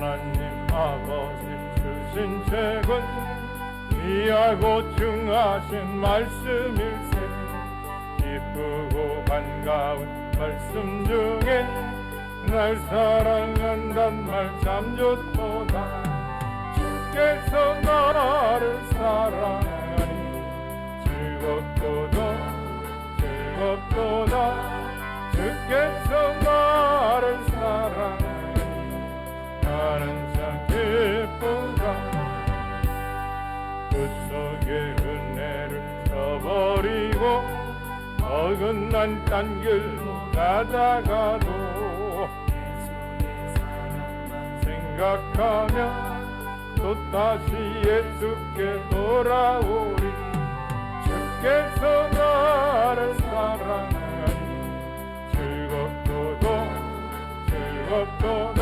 하나님 아버지 주신 책은 귀하고 중하신 말씀일세. 기쁘고 반가운 말씀 중에 날 사랑한단 말 참 좋도다. 주께서 나를 사랑하니 즐겁도다 즐겁도다. 주께서 나를 사랑하니 나는 참 기쁘다. 그 속에 은혜를 저버리고 어긋난 딴 길로 가다가도 생각하며 또다시 예수께 돌아오리. 주께서 나를 사랑하니 즐겁도다 즐겁도다.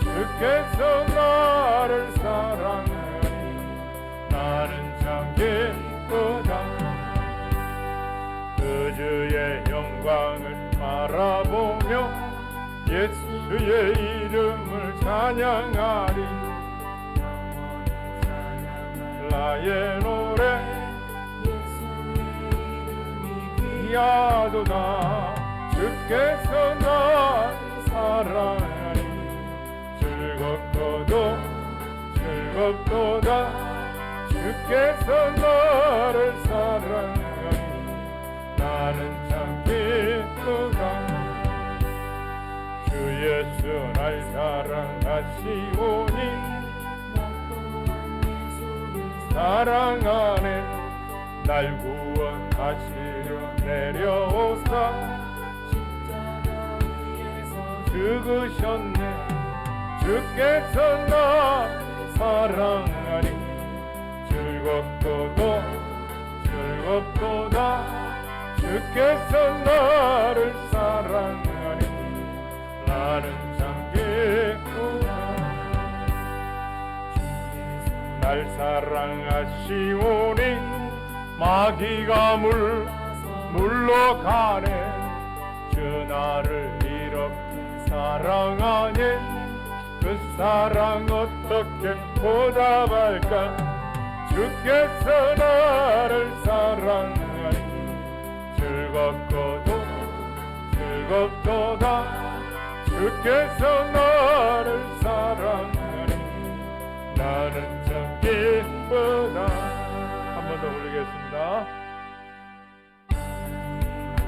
주께서 나를 사랑하니 나는 참 기쁘다. 그 주의 영광을 바라보며 예수의 이름을 찬양하리. 나의 노래 귀하도다. 주께서 나를 사랑하니 즐겁도다 즐겁도다. 주께서 나를 사랑하니 나는 참 기쁘다. 주 예수 날 사랑하시오니 사랑하네. 날 구원하시려 내려오사 죽으셨네. 주께서 나 사랑하니 즐겁도다 즐겁도다. 주께서 나를 사랑하니 나는 참 기쁘다. 날 사랑하시오니 마귀가 물러가네. 주 나를 이렇게 사랑하니 그 사랑 어떻게 보답할까. 주께서 나를 사랑하니 즐겁도다 즐겁도다. 주께서 나를 사랑하니 나는 참 기쁘다. 한 번 더 부르겠습니다.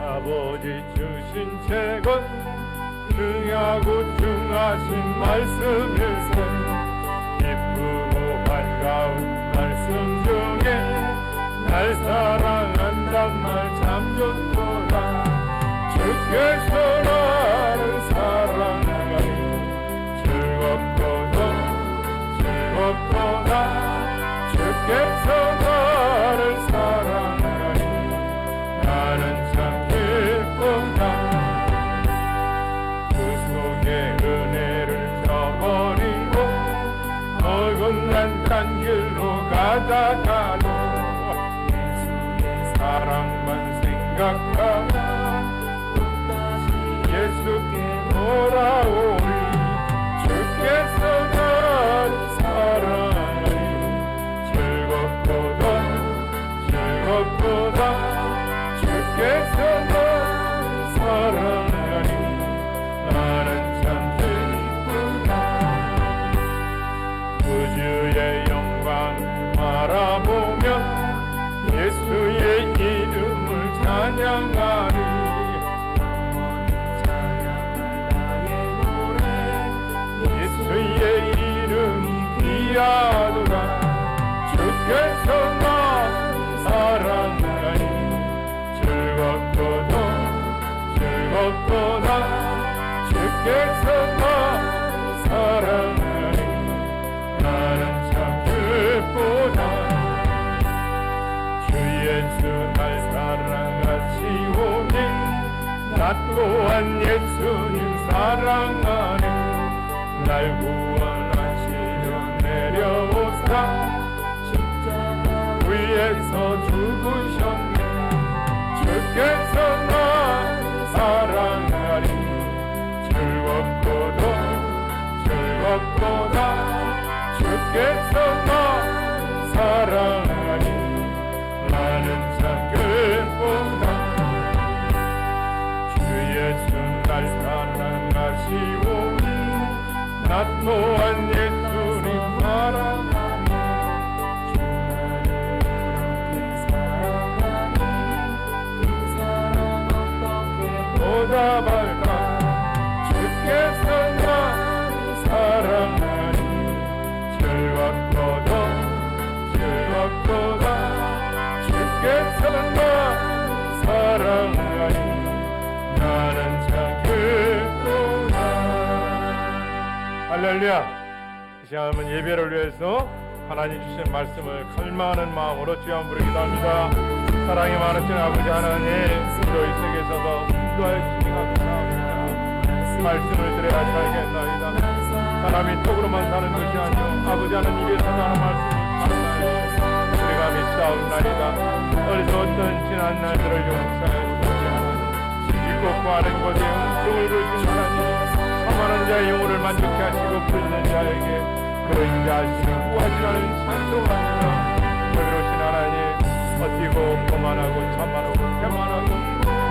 아버지 주신 책은 귀하고 중하신 말씀일세. 기쁘고 반가운 말씀 중에 날 사랑한단 말 참 좋도다. 주께서 나를 사랑하니 즐겁도다 즐겁도다. 주께서 나를 사랑하니 나는 참 기쁘다. 그 속에 은혜를 저버리고 어긋난 딴 길로 가다가도 사랑만 생각하다 예수께 돌아오리. 주께서 나를 사랑하니 즐겁도다 즐겁도다. 주께서 나를 사랑하니 나는 참 기쁘다. 그 주의 영광을 바라보며 예수의 이름을 찬양하리. 예수의 이름이 귀하도다. 주께서 나를 사랑하니 즐겁도다 즐겁도다. 주께서 나를 사랑하니 나는 참 기쁘다. 주 예수 날 사랑하시오니 나 또한 예수님 사랑하네. 날 구원하시려 내려오사 위에서 죽으셨네. 주께서 나를 사랑하니 즐겁도다 즐겁도다. 주께서 나를 사랑하니 나는 참기쁘다. 주 예수 날 사랑하시오니 나 또한 예수님 사랑하니 주 나를 보답할까. 주께서 나를 사랑하니 즐겁도다 즐겁도다. 주께서 나를 사랑하니 나는 참 기쁘다. 할렐루야. 이 시간은 예배를 위해서 하나님 주신 말씀을 갈망하는 마음으로 주여 부르기도 합니다. 사랑이 많으신 아버지 하나님, 저희 속에서도 인도하여 주시기 감사합니다. 말씀을 들어야 살겠나이다. 사람이 턱으로만 사는 것이 아니오 아버지 하나님 입에서 나는 말씀이 살아나요. 우리가 믿사옵나이다. 어디서 어떤 지난 날들을 용서하여 주시기 하나님, 읽고 구하는 곳에 음성을 주신 하나님, 사망하는 자의 영혼을 만족케 하시고 부르는 자에게 그런 자신을 구하시라는 찬송합니다. 그러신 하나님, 버티고 교만하고 참만하고 교만하고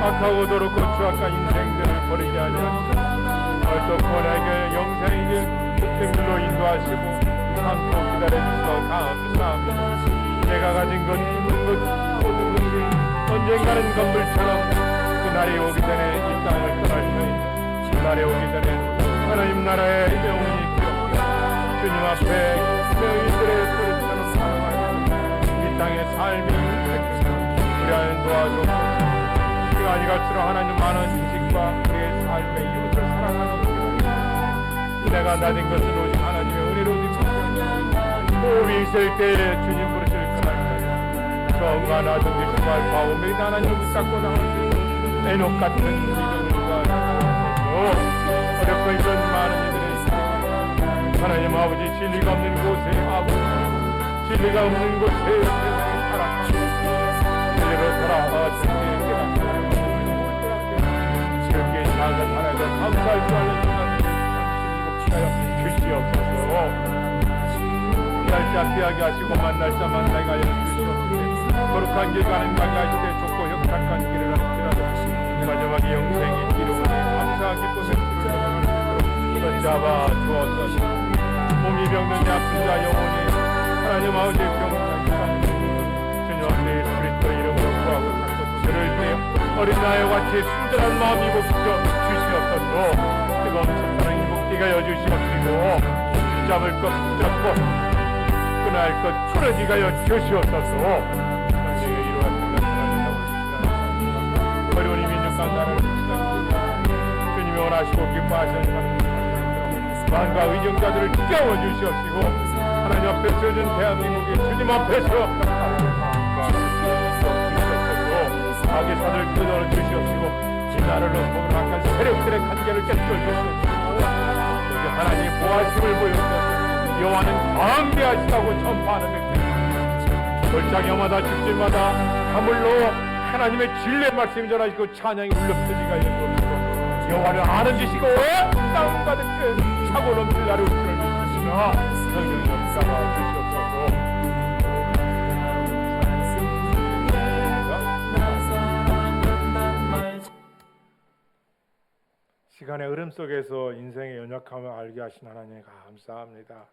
악하고 더럽고 추악한 인생들을 버리지 아니하시고 또 권하게 영생에게 흑생들로 인도하시고 참고 기다려주셔서 감사합니다. 내가 가진 것 있는 것 모든 것이 언젠가는 건물처럼 그날이 오기 전에 이 땅을 떠날 터이니 그날이 오기 전에 하나님 나라의 영혼이 기억되어 주님 앞에 너희들의 소리처럼 사랑하여 이 땅의 삶이 우리 안에 도와주옵소서. 시간이 갈수록 하나님 많은 지식과 우리의 삶의 이웃을 사랑하는 내가 나진 것은 오직 하나님의 은혜로 호흡이 있을 때에 주님 부르실 그날까지 처음과 나중 계신 알파 오메가 하나님을 붙잡고 나올 수 있는 에녹 같은 믿음을 가지고 어렵고 힘든 많은 이들의 하나님 아버지 진리가 없는 곳에 아버지 진리가 없는 곳에 세상에 살아가고 진리로 돌아와서 이렇게 작은 하나님 감사할 줄 아는 주시옵소서. 피할 자 피하게 하시고 만날 자 만나게 하여 주시옵소서. 거룩한 길 가는 가게 하실 때 좁고 협착한 길을 할지라도 마지막에 영생이 이루어니 감사하 기쁨의 수를 붙잡아 주옵소서. 몸이 병든 아픈 자 영혼이 하나님 아버지의 병상이 주님 내 그리스도 이름으로 구하고 찾고 들을 때 어린 아이와 같이 순전한 마음이 곱시켜 주시옵소서. 뜨거운 첫사랑이 복지가 여주시옵시고 붙잡을 것 붙잡고 끊어야 할 것 풀어지가 여주시옵소서. 전쟁에 이루어진 것을 어려운 민족과 나라를 주님이 원하시고 기뻐하시는 만과 의정자들을 깨워주시옵시고 하나님 앞에 서준 대한민국이 주님 앞에서 악의 산을 끊어 주시옵시고 이 나라를 보는 악한 세력들의 관계를 깨뜨려주시옵시고 하나님 보하심을 보여주셔서 여호와는 광대하시다고 전파하는 백성 골짜기마다 집집마다 가물로 하나님의 진리의 말씀 전하시고 찬양이 울려 퍼지가 여주옵시고 여호와를 아는 지시고 땅 가득히 차고 넘칠 나를 우스를 주시며 성령이 역사가 주시옵소서. 시간의 흐름 속에서 인생의 연약함을 알게 하신 하나님 감사합니다.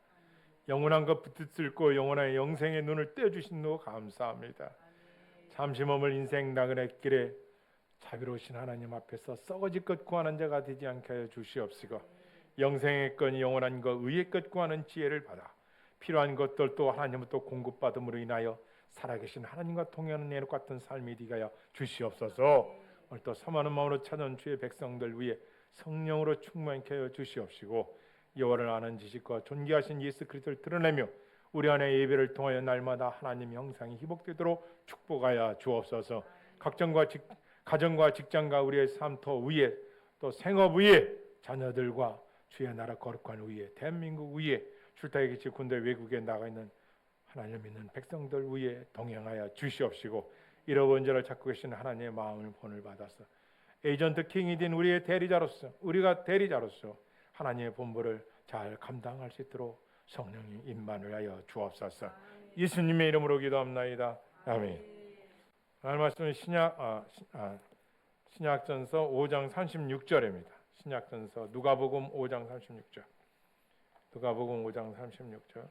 영원한 것 붙들고 영원한 영생의 눈을 떼어주신 너 감사합니다. 잠시 머물 인생 나그네 길에 자비로우신 하나님 앞에서 썩어질 것 구하는 자가 되지 않게 하여 주시옵시고 영생의 것 영원한 것 의의 것 구하는 지혜를 받아 필요한 것들 또 하나님으로부터 공급받음으로 인하여 살아계신 하나님과 통하는 내력 같은 삶이 되게 하여 주시옵소서. 오늘 또 사모하는 마음으로 찾아온 주의 백성들 위해 성령으로 충만케 하여 주시옵시고 여호와를 아는 지식과 존귀하신 예수 그리스도를 드러내며 우리 안에 예배를 통하여 날마다 하나님의 형상이 회복되도록 축복하여 주옵소서. 가정과 직장과 우리의 삶터 위에 또 생업 위에 자녀들과 주의 나라 거룩한 위에 대한민국 위에 출타에 계신 군대 외국에 나가 있는 하나님을 믿는 백성들 위에 동행하여 주시옵시고 잃어버린 자를 찾고 계신 하나님의 마음을 본을 받아서 에이전트 킹이 된 우리의 대리자로서 우리가 대리자로서 하나님의 본부를 잘 감당할 수 있도록 성령이 임만을 하여 주옵소서. 예수님의 이름으로 기도합나이다. 아멘. 오늘 말씀은 신약전서 5장 36절입니다. 신약전서 누가복음 5장 36절. 누가복음 5장 36절.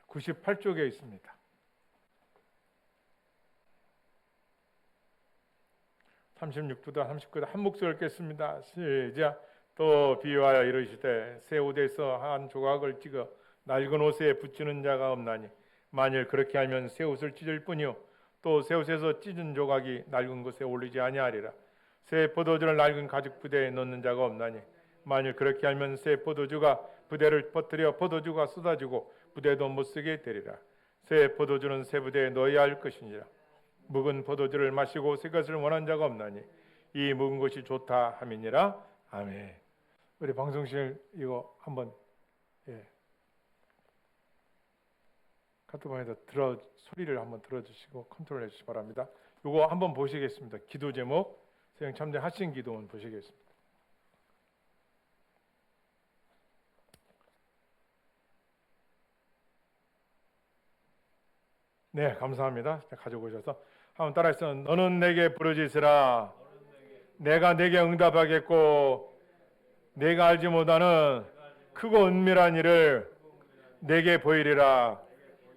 98쪽에 있습니다. 36부터 39도 한 목소리 읽겠습니다. 시작. 또 비유하여 이르시되 새 옷에서 한 조각을 찍어 낡은 옷에 붙이는 자가 없나니 만일 그렇게 하면 새 옷을 찢을 뿐이요 또 새 옷에서 찢은 조각이 낡은 것에 올리지 아니하리라. 새 포도주를 낡은 가죽 부대에 넣는 자가 없나니 만일 그렇게 하면 새 포도주가 부대를 퍼뜨려 포도주가 쏟아지고 부대도 못 쓰게 되리라. 새 포도주는 새 부대에 넣어야 할 것이니라. 묵은 포도주를 마시고 새 것을 원한 자가 없나니 이 묵은 것이 좋다 함이니라. 아멘. 우리 방송실 이거 한번 카톡방에다 소리를 한번 들어주시고 컨트롤해 주시기 바랍니다. 이거 한번 보시겠습니다. 기도 제목 세영 참된 하신 기도원 보시겠습니다. 네, 감사합니다. 가져오셔서 한번 따라해서 너는 내게 부르짖으라. 내가 내게 응답하겠고 내가 알지 못하는 크고 은밀한 일을 내게 보이리라.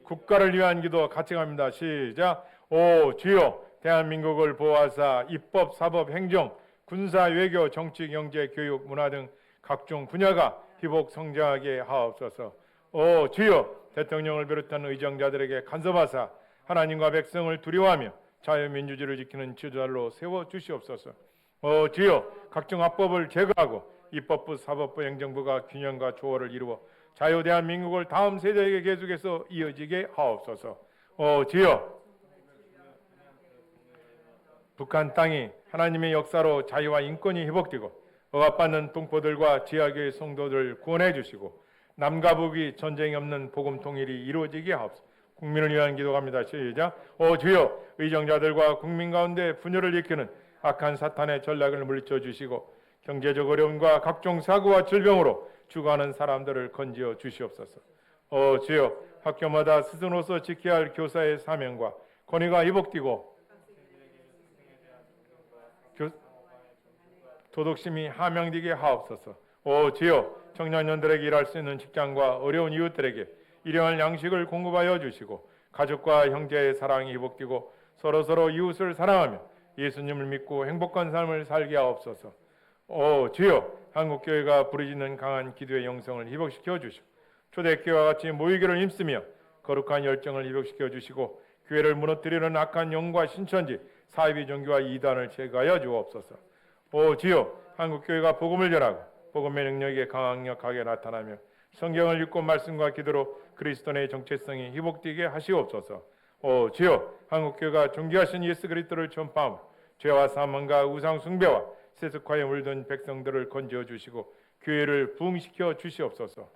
국가를 위한 기도 같이 갑니다. 시작. 오 주여 대한민국을 보호하사 입법, 사법, 행정, 군사, 외교, 정치, 경제, 교육, 문화 등 각종 분야가 희복 성장하게 하옵소서. 오 주여 대통령을 비롯한 의정자들에게 간섭하사 하나님과 백성을 두려워하며 자유민주주의를 지키는 지도자로 세워주시옵소서. 오 주여 각종 합법을 제거하고 입법부, 사법부, 행정부가 균형과 조화를 이루어 자유 대한민국을 다음 세대에게 계속해서 이어지게 하옵소서. 오 주여 북한 땅이 하나님의 역사로 자유와 인권이 회복되고 억압받는 동포들과 지하교회 성도들을 구원해 주시고 남과 북이 전쟁이 없는 복음 통일이 이루어지게 하옵소서. 국민을 위한 기도갑니다. 시작. 오 주여 의정자들과 국민 가운데 분열을 일으키는 악한 사탄의 전략을 물리쳐 주시고 경제적 어려움과 각종 사고와 질병으로 죽어가는 사람들을 건지어 주시옵소서. 오 주여 학교마다 스승으로서 지켜야 할 교사의 사명과 권위가 회복되고 도덕심이 함양되게 하옵소서. 오 주여 청년년들에게 일할 수 있는 직장과 어려운 이웃들에게 일용할 양식을 공급하여 주시고 가족과 형제의 사랑이 회복되고 서로서로 이웃을 사랑하며 예수님을 믿고 행복한 삶을 살게 하옵소서. 오 주여 한국교회가 부르짖는 강한 기도의 영성을 회복시켜 주시고 초대교회와 같이 모이기를 힘쓰며 거룩한 열정을 회복시켜 주시고 교회를 무너뜨리는 악한 영과 신천지 사이비 종교와 이단을 제거하여 주옵소서. 오 주여 한국교회가 복음을 전하고 복음의 능력이 강력하게 나타나며 성경을 읽고 말씀과 기도로 그리스도의 정체성이 회복되게 하시옵소서. 오 주여 한국교회가 존귀하신 예수 그리스도를 전파하며 죄와 사망과 우상 숭배와 세습과에 물든 백성들을 건져 주시고 교회를 부흥시켜 주시옵소서.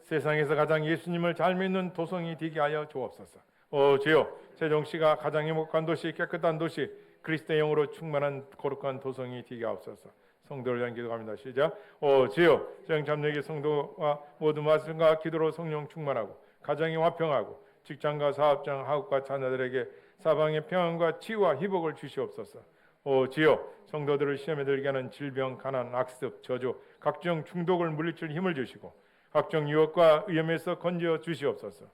세상에서 가장 예수님을 잘 믿는 도성이 되게 하여 주옵소서. 오 주여 세종시가 가장 행복한 도시, 깨끗한 도시, 그리스도의 영으로 충만한 거룩한 도성이 되게 하옵소서. 성도를 위한 기도합니다. 시작. 오 주여 세영참여기 성도와 모든 말씀과 기도로 성령 충만하고 가정이 화평하고 직장과 사업장, 학업과 자녀들에게 사방의 평안과 치유와 회복을 주시옵소서. 오 주여 성도들을 시험에 들게 하는 질병, 가난, 악습, 저주, 각종 중독을 물리칠 힘을 주시고 각종 유혹과 위험에서 건져 주시옵소서.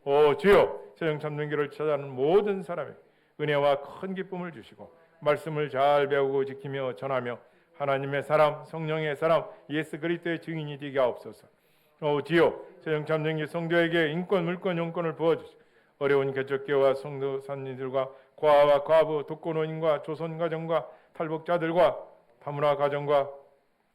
오 주여 세영참여기를 찾아가는 모든 사람에게 은혜와 큰 기쁨을 주시고 말씀을 잘 배우고 지키며 전하며 하나님의 사람, 성령의 사람, 예수 그리스도의 증인이 되게 하옵소서. 오 주여 세영참여기 성도에게 인권, 물권, 용권을 부어주시고 어려운 개척교회와 성도 산리들과 과와 과부, 독거노인과 조선가정과 탈북자들과 다문화 가정과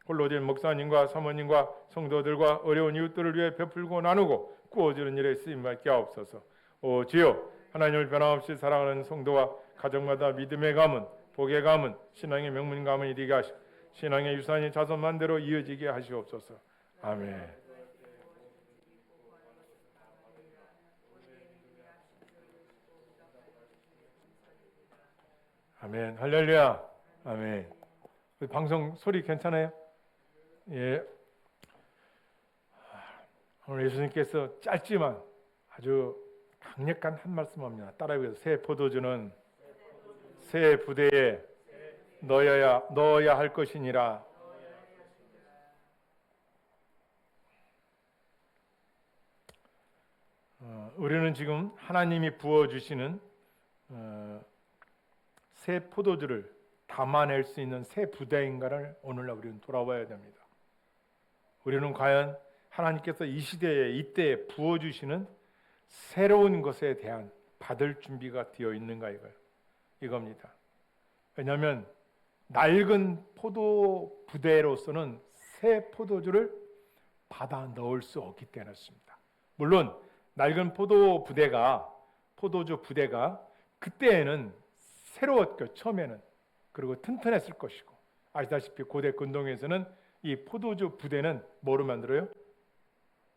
홀로된 목사님과 사모님과 성도들과 어려운 이웃들을 위해 베풀고 나누고 구워주는 일에 쓰임받게 하옵소서. 오 주여 하나님을 변함없이 사랑하는 성도와 가정마다 믿음의 가문, 복의 가문, 신앙의 명문 가문이 되게 하시고 신앙의 유산이 자손만대로 이어지게 하시옵소서. 아멘. 아멘. 할렐루야. 아멘. 방송 소리 괜찮아요? 예. 오늘 예수님께서 짧지만 아주 강력한 한 말씀 합니다. 따라해보세요. 새 포도주는 새 부대에 넣어야 할 것이니라. 우리는 지금 하나님이 부어주시는 새 포도주를 담아낼 수 있는 새 부대인가를 오늘날 우리는 돌아봐야 됩니다. 우리는 과연 하나님께서 이 시대에 이때에 부어주시는 새로운 것에 대한 받을 준비가 되어 있는가 이겁니다. 왜냐하면 낡은 포도 부대로서는 새 포도주를 받아 넣을 수 없기 때문이었습니다. 물론 낡은 포도주 부대가 그때에는 새로웠고 처음에는 그리고 튼튼했을 것이고 아시다시피 고대 근동에서는 이 포도주 부대는 뭐로 만들어요?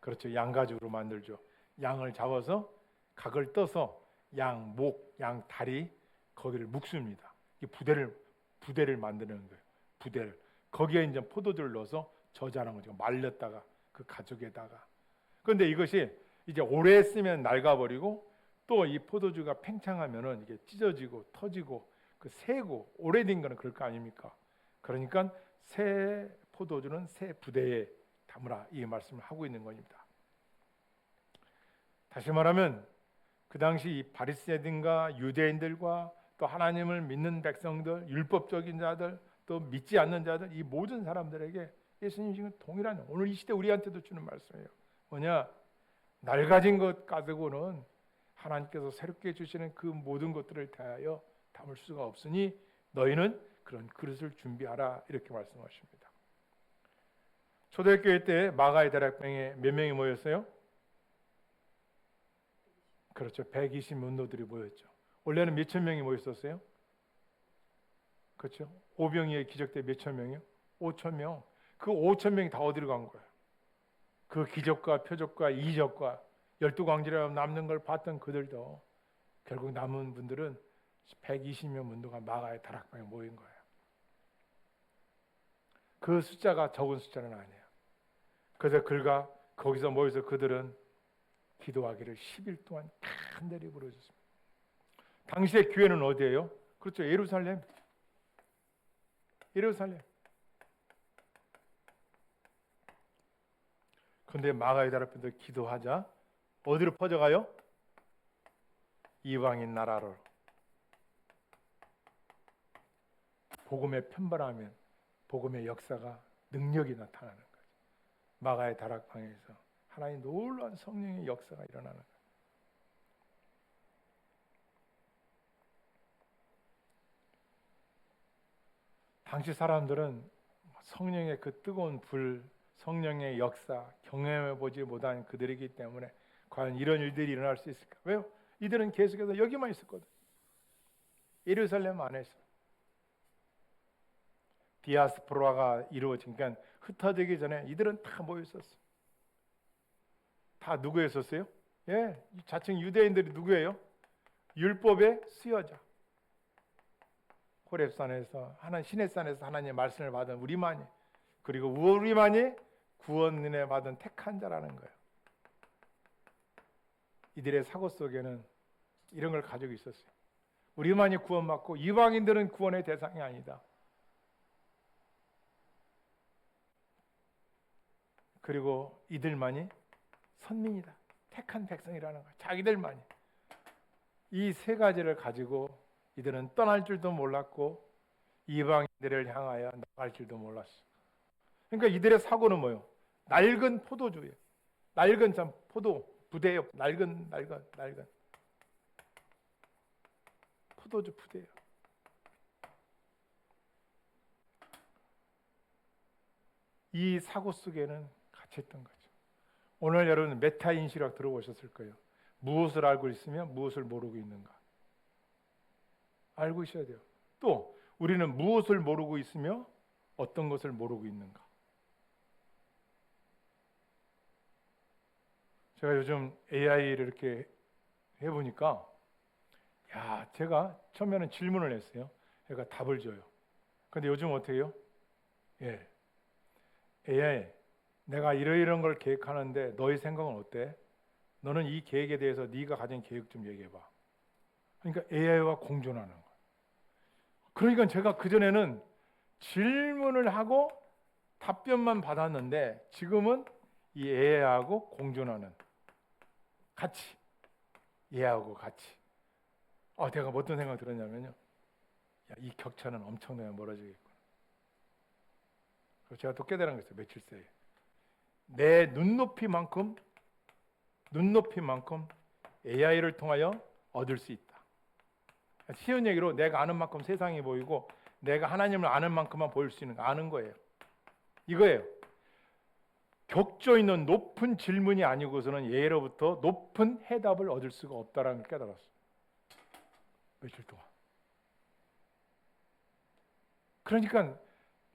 그렇죠. 양가죽으로 만들죠. 양을 잡아서 각을 떠서 양 목, 양 다리 거기를 묶습니다. 이 부대를 만드는 거예요. 부대를 거기에 이제 포도주를 넣어서 저장하는 거죠. 말렸다가 그 가죽에다가. 그런데 이것이 이제 오래 쓰면 낡아버리고 또 이 포도주가 팽창하면은 이게 찢어지고 터지고 그 새고 오래된 거는 그럴 거 아닙니까? 그러니까 새 포도주는 새 부대에 담으라 이 말씀을 하고 있는 겁니다. 다시 말하면 그 당시 이 바리새인들과 유대인들과 또 하나님을 믿는 백성들, 율법적인 자들, 또 믿지 않는 자들 이 모든 사람들에게 예수님 지금 동일한 오늘 이 시대 우리한테도 주는 말씀이에요. 뭐냐? 낡아진 것 가지고는 하나님께서 새롭게 주시는 그 모든 것들을 대하여 담을 수가 없으니 너희는 그런 그릇을 준비하라 이렇게 말씀하십니다. 초대교회 때 마가의 다락방에 몇 명이 모였어요? 그렇죠. 120 문도들이 모였죠. 원래는 몇천 명이 모였었어요? 그렇죠. 오병이의 기적 때 몇천 명이요? 5천 명. 그 5천 명이 다 어디로 간 거예요? 그 기적과 표적과 이적과 12광지로 남는 걸 봤던 그들도 결국 남은 분들은 120명 문도가 마가의 다락방에 모인 거예요. 그 숫자가 적은 숫자는 아니에요. 그래서 거기서 모여서 그들은 기도하기를 10일 동안 간절히 부르셨습니다. 당시의 교회는 어디예요? 그렇죠. 예루살렘. 그런데 마가의 다락방들 기도하자 어디로 퍼져가요? 이방인 나라로. 복음의 편발하면 복음의 역사가 능력이 나타나는 거죠. 마가의 다락방에서 하나님 놀라운 성령의 역사가 일어나는 거예요. 당시 사람들은 성령의 그 뜨거운 불, 성령의 역사 경험해보지 못한 그들이기 때문에 과연 이런 일들이 일어날 수 있을까? 왜요? 이들은 계속해서 여기만 있었거든. 예루살렘 안에서. 디아스포라가 이루어지니까 흩어지기 전에 이들은 다 모여 있었어. 다 누구였었어요? 예, 자칭 유대인들이 누구예요? 율법의 수여자. 호렙산에서 시내산에서 하나님의 말씀을 받은 우리만이, 그리고 우리만이 구원 은혜 받은 택한 자라는 거예요. 이들의 사고 속에는 이런 걸 가지고 있었어요. 우리만이 구원받고 이방인들은 구원의 대상이 아니다. 그리고 이들만이 선민이다. 택한 백성이라는 거예요. 자기들만이. 이 세 가지를 가지고 이들은 떠날 줄도 몰랐고 이방인들을 향하여 나갈 줄도 몰랐어. 그러니까 이들의 사고는 뭐예요? 낡은 포도주예요. 낡은 포도 부대예요. 낡은 포도주 부대예요. 이 사고 속에는 같이 있던 거죠. 오늘 여러분 메타인식이라고 들어보셨을 거예요. 무엇을 알고 있으면 무엇을 모르고 있는가. 알고 있어야 돼요. 또 우리는 무엇을 모르고 있으며 어떤 것을 모르고 있는가. 제가 요즘 AI를 이렇게 해보니까 제가 처음에는 질문을 했어요. 얘가 답을 줘요. 근데 요즘 어떻게 해요? 예. AI, 내가 이런 걸 계획하는데 너의 생각은 어때? 너는 이 계획에 대해서 네가 가진 계획 좀 얘기해봐. 그러니까 AI와 공존하는 거예요. 그러니까 제가 그전에는 질문을 하고 답변만 받았는데 지금은 이 AI하고 공존하는, 같이, AI하고 같이. 내가 어떤 생각이 들었냐면요. 야, 이 격차는 엄청나게 멀어지겠구나. 그래서 제가 또 깨달은 거 있어요. 며칠 새에. 내 눈높이만큼 AI를 통하여 얻을 수 있다. 쉬운 얘기로 내가 아는 만큼 세상이 보이고 내가 하나님을 아는 만큼만 보일 수 있는 거, 아는 거예요. 이거예요. 격조 있는 높은 질문이 아니고서는 얘로부터 높은 해답을 얻을 수가 없다라는 걸 깨달았어요. 며칠 동안. 그러니까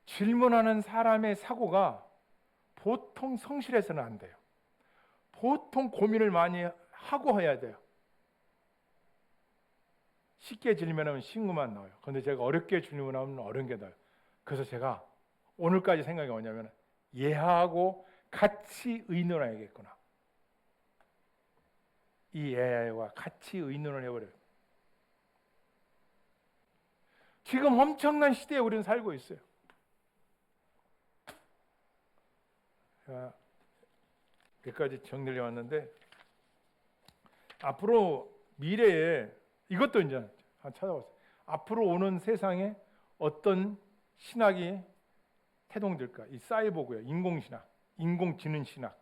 질문하는 사람의 사고가 보통 성실해서는 안 돼요. 보통 고민을 많이 하고 해야 돼요. 쉽게 질문하면 쉬운 것만 나와요. 그런데 제가 어렵게 질문하면 어려운 게 나와요. 그래서 제가 오늘까지 생각이 뭐냐면 얘하고 같이 의논해야겠구나. 이 AI와 같이 의논을 해버려요. 지금 엄청난 시대에 우리는 살고 있어요. 제가 몇 가지 정리를 해왔는데 앞으로 미래에 이것도 이제 찾아봤어요. 앞으로 오는 세상에 어떤 신학이 태동될까? 이 사이보그예요. 인공신학, 인공지능 신학.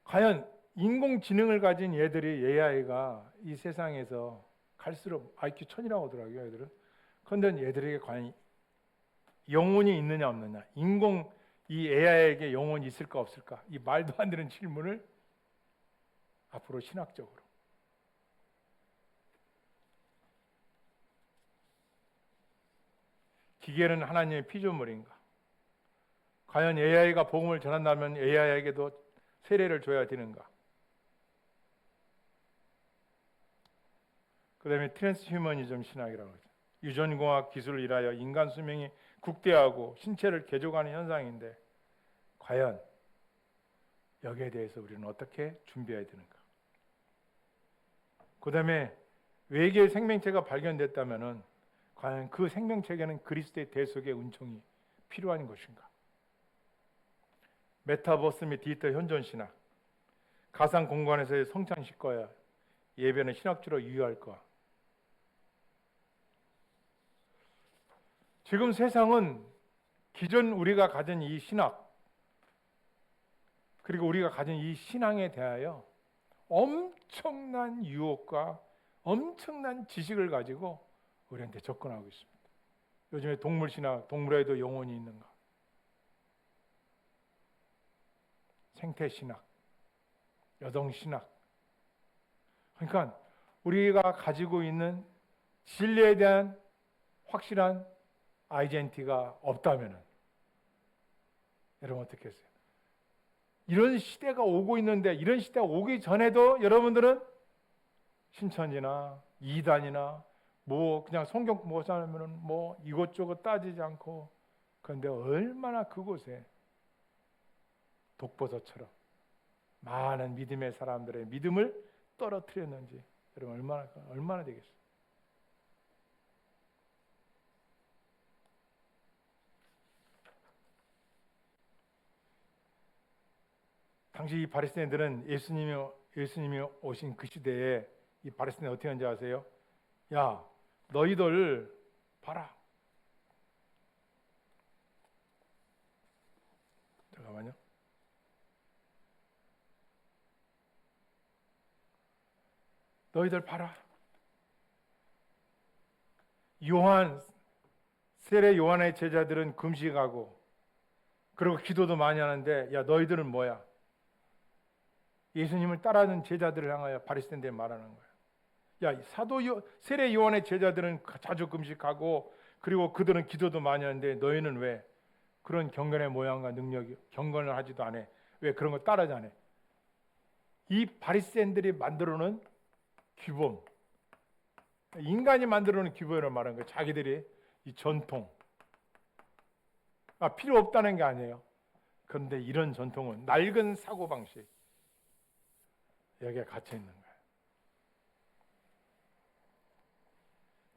과연 인공지능을 가진 얘들이 AI가 이 세상에서 갈수록 IQ 1000이라고 하더라고요. 얘들은. 그런데 얘들에게 과연 영혼이 있느냐 없느냐, 이 AI에게 영혼이 있을까 없을까, 이 말도 안 되는 질문을 앞으로 신학적으로 기계는 하나님의 피조물인가? 과연 AI가 복음을 전한다면 AI에게도 세례를 줘야 되는가? 그 다음에 트랜스휴머니즘 신학이라고 하죠. 유전공학 기술을 일하여 인간 수명이 국대하고 신체를 개조하는 현상인데 과연 여기에 대해서 우리는 어떻게 준비해야 되는가? 그 다음에 외계의 생명체가 발견됐다면 과연 그 생명체에게는 그리스도의 대속의 은총이 필요한 것인가? 메타버스 및 디지털 현존 신학, 가상 공간에서의 성찬식과야 예배는 신학주로 유효할까? 지금 세상은 기존 우리가 가진 이 신학, 그리고 우리가 가진 이 신앙에 대하여 엄청난 유혹과 엄청난 지식을 가지고 우리한테 접근하고 있습니다. 요즘에 동물신학, 동물에도 영혼이 있는가? 생태신학, 여성신학. 그러니까 우리가 가지고 있는 진리에 대한 확실한 아이덴티티가 없다면 여러분 어떻게 했어요? 이런 시대가 오고 있는데 이런 시대가 오기 전에도 여러분들은 신천지나 이단이나 그냥 성경 모자하면은 이것저것 따지지 않고, 그런데 얼마나 그곳에 독버섯처럼 많은 믿음의 사람들의 믿음을 떨어뜨렸는지 여러분 얼마나 되겠어요? 당시 이 바리새인들은 예수님이 오신 그 시대에 이 바리새인들 어떻게 하는지 아세요? 야, 너희들 봐라. 잠깐만요. 너희들 봐라. 세례 요한의 제자들은 금식하고 그리고 기도도 많이 하는데 야, 너희들은 뭐야? 예수님을 따르는 제자들을 향하여 바리새인들이 말하는 거야. 야, 세례 요한의 제자들은 자주 금식하고 그리고 그들은 기도도 많이 하는데 너희는 왜 그런 경건의 모양과 능력이 경건을 하지도 않아? 왜 그런 거 따르지 않아? 이 바리새인들이 만들어놓은 규범, 인간이 만들어 놓은 기부회를 말하는 거예요. 자기들이 이 전통. 필요 없다는 게 아니에요. 그런데 이런 전통은 낡은 사고방식 여기에 갇혀 있는 거예요.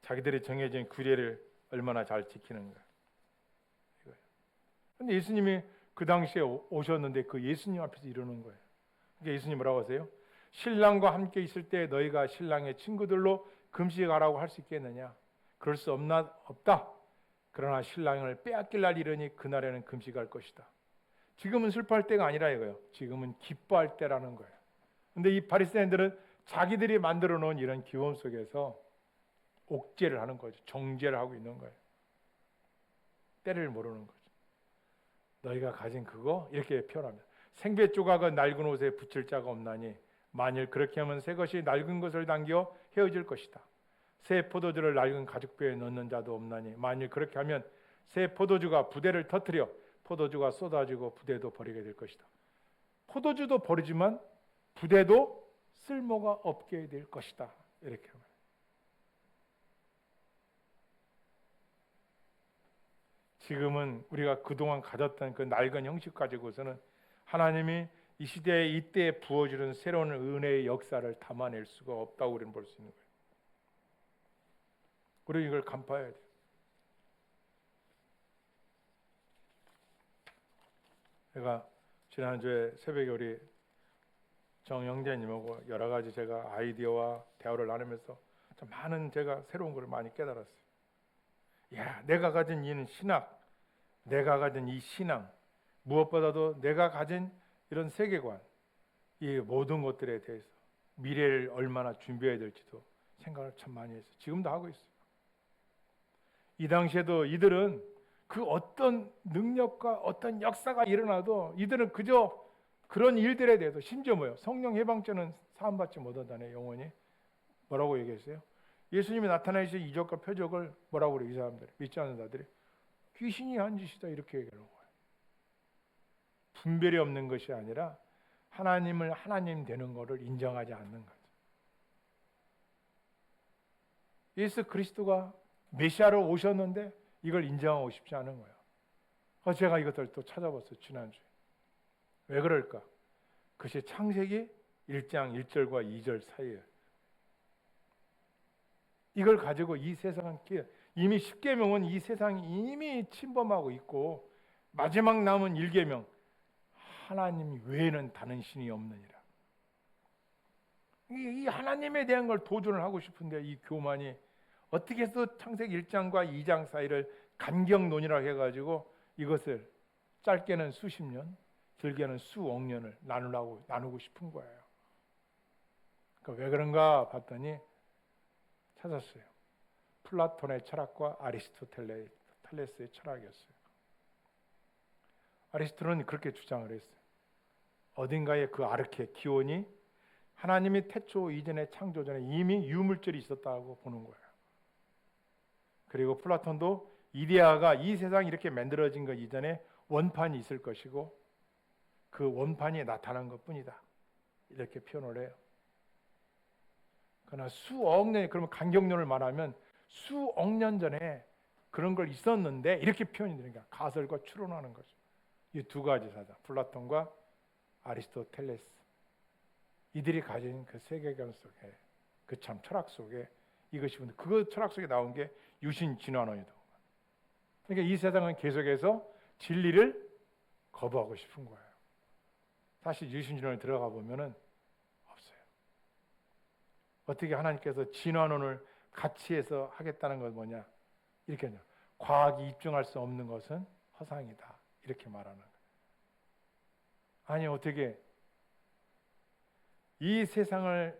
자기들이 정해진 규례를 얼마나 잘 지키는 거예요. 그런데 예수님이 그 당시에 오셨는데 그 예수님 앞에서 이러는 거예요. 그러니까 예수님 뭐라고 하세요? 신랑과 함께 있을 때 너희가 신랑의 친구들로 금식하라고 할 수 있겠느냐? 그럴 수 없다. 그러나 신랑을 빼앗길 날이 이르니 그날에는 금식할 것이다. 지금은 슬퍼할 때가 아니라 이거예요. 지금은 기뻐할 때라는 거예요. 근데 이 바리새인들은 자기들이 만들어 놓은 이런 기원 속에서 옥죄를 하는 거죠. 정죄를 하고 있는 거예요. 때를 모르는 거죠. 너희가 가진 그거 이렇게 표현합니다. 생배 조각은 낡은 옷에 붙일 자가 없나니 만일 그렇게 하면 새 것이 낡은 것을 당겨 헤어질 것이다. 새 포도주를 낡은 가죽배에 넣는 자도 없나니 만일 그렇게 하면 새 포도주가 부대를 터뜨려 포도주가 쏟아지고 부대도 버리게 될 것이다. 포도주도 버리지만 부대도 쓸모가 없게 될 것이다. 이렇게 합니다. 지금은 우리가 그동안 가졌던 그 낡은 형식 가지고서는 하나님이 이 시대에 이때 부어주는 새로운 은혜의 역사를 담아낼 수가 없다고 우리는 볼 수 있는 거예요. 우리는 이걸 간파해야 돼요. 제가 지난주에 새벽에 우리 정영재님하고 여러 가지 제가 아이디어와 대화를 나누면서 참 많은 제가 새로운 걸 많이 깨달았어요. 야, 내가 가진 이 신학, 내가 가진 이 신앙, 무엇보다도 내가 가진 이런 세계관, 이 모든 것들에 대해서 미래를 얼마나 준비해야 될지도 생각을 참 많이 했어요. 지금도 하고 있어요. 이 당시에도 이들은 그 어떤 능력과 어떤 역사가 일어나도 이들은 그저 그런 일들에 대해서 심지어 뭐예요? 성령 해방죄는 사함받지 못한다네. 영원히 뭐라고 얘기했어요? 예수님이 나타나신 이적과 표적을 뭐라고 그래요? 이 사람들이 믿지 않는 자들이 귀신이 한 짓이다 이렇게 얘기하는 거예요. 분별이 없는 것이 아니라 하나님을 하나님 되는 것을 인정하지 않는 거죠. 예수 그리스도가 메시아로 오셨는데 이걸 인정하고 싶지 않은 거예요. 그래서 제가 이것들을 또 찾아봤어요. 지난주에. 왜 그럴까? 그것이 창세기 1장 1절과 2절 사이에 이걸 가지고 이 세상은 이미 10계명은 이 세상이 이미 침범하고 있고 마지막 남은 1계명 하나님 외에는 다른 신이 없느니라. 이 하나님에 대한 걸 도전을 하고 싶은데 이 교만이 어떻게 해서 창세기 1장과 2장 사이를 간격론이라고 해가지고 이것을 짧게는 수십 년, 길게는 수억 년을 나누고 싶은 거예요. 그러니까 왜 그런가 봤더니 찾았어요. 플라톤의 철학과 아리스토텔레스의 철학이었어요. 아리스토텔레스는 그렇게 주장을 했어요. 어딘가에 그 아르케, 기원이 하나님이 태초 이전에 창조 전에 이미 유물질이 있었다고 보는 거예요. 그리고 플라톤도 이데아가 이 세상이 이렇게 만들어진 것 이전에 원판이 있을 것이고 그 원판이 나타난 것뿐이다. 이렇게 표현을 해요. 그러나 수억 년, 그러면 간격론을 말하면 수억 년 전에 그런 걸 있었는데 이렇게 표현이 되니까 가설과 추론하는 거죠. 이 두 가지 사자, 플라톤과 아리스토텔레스. 이들이 가진 그 세계관 속에 그 참 철학 속에 이것이 그 철학 속에 나온 게 유신 진화론이다. 그러니까 이 세상은 계속해서 진리를 거부하고 싶은 거예요. 사실 유신 진화론에 들어가 보면은 없어요. 어떻게 하나님께서 진화론을 같이 해서 하겠다는 건 뭐냐? 이렇게 하죠. 과학이 입증할 수 없는 것은 허상이다. 이렇게 말하는 거예요. 아니 어떻게 이 세상을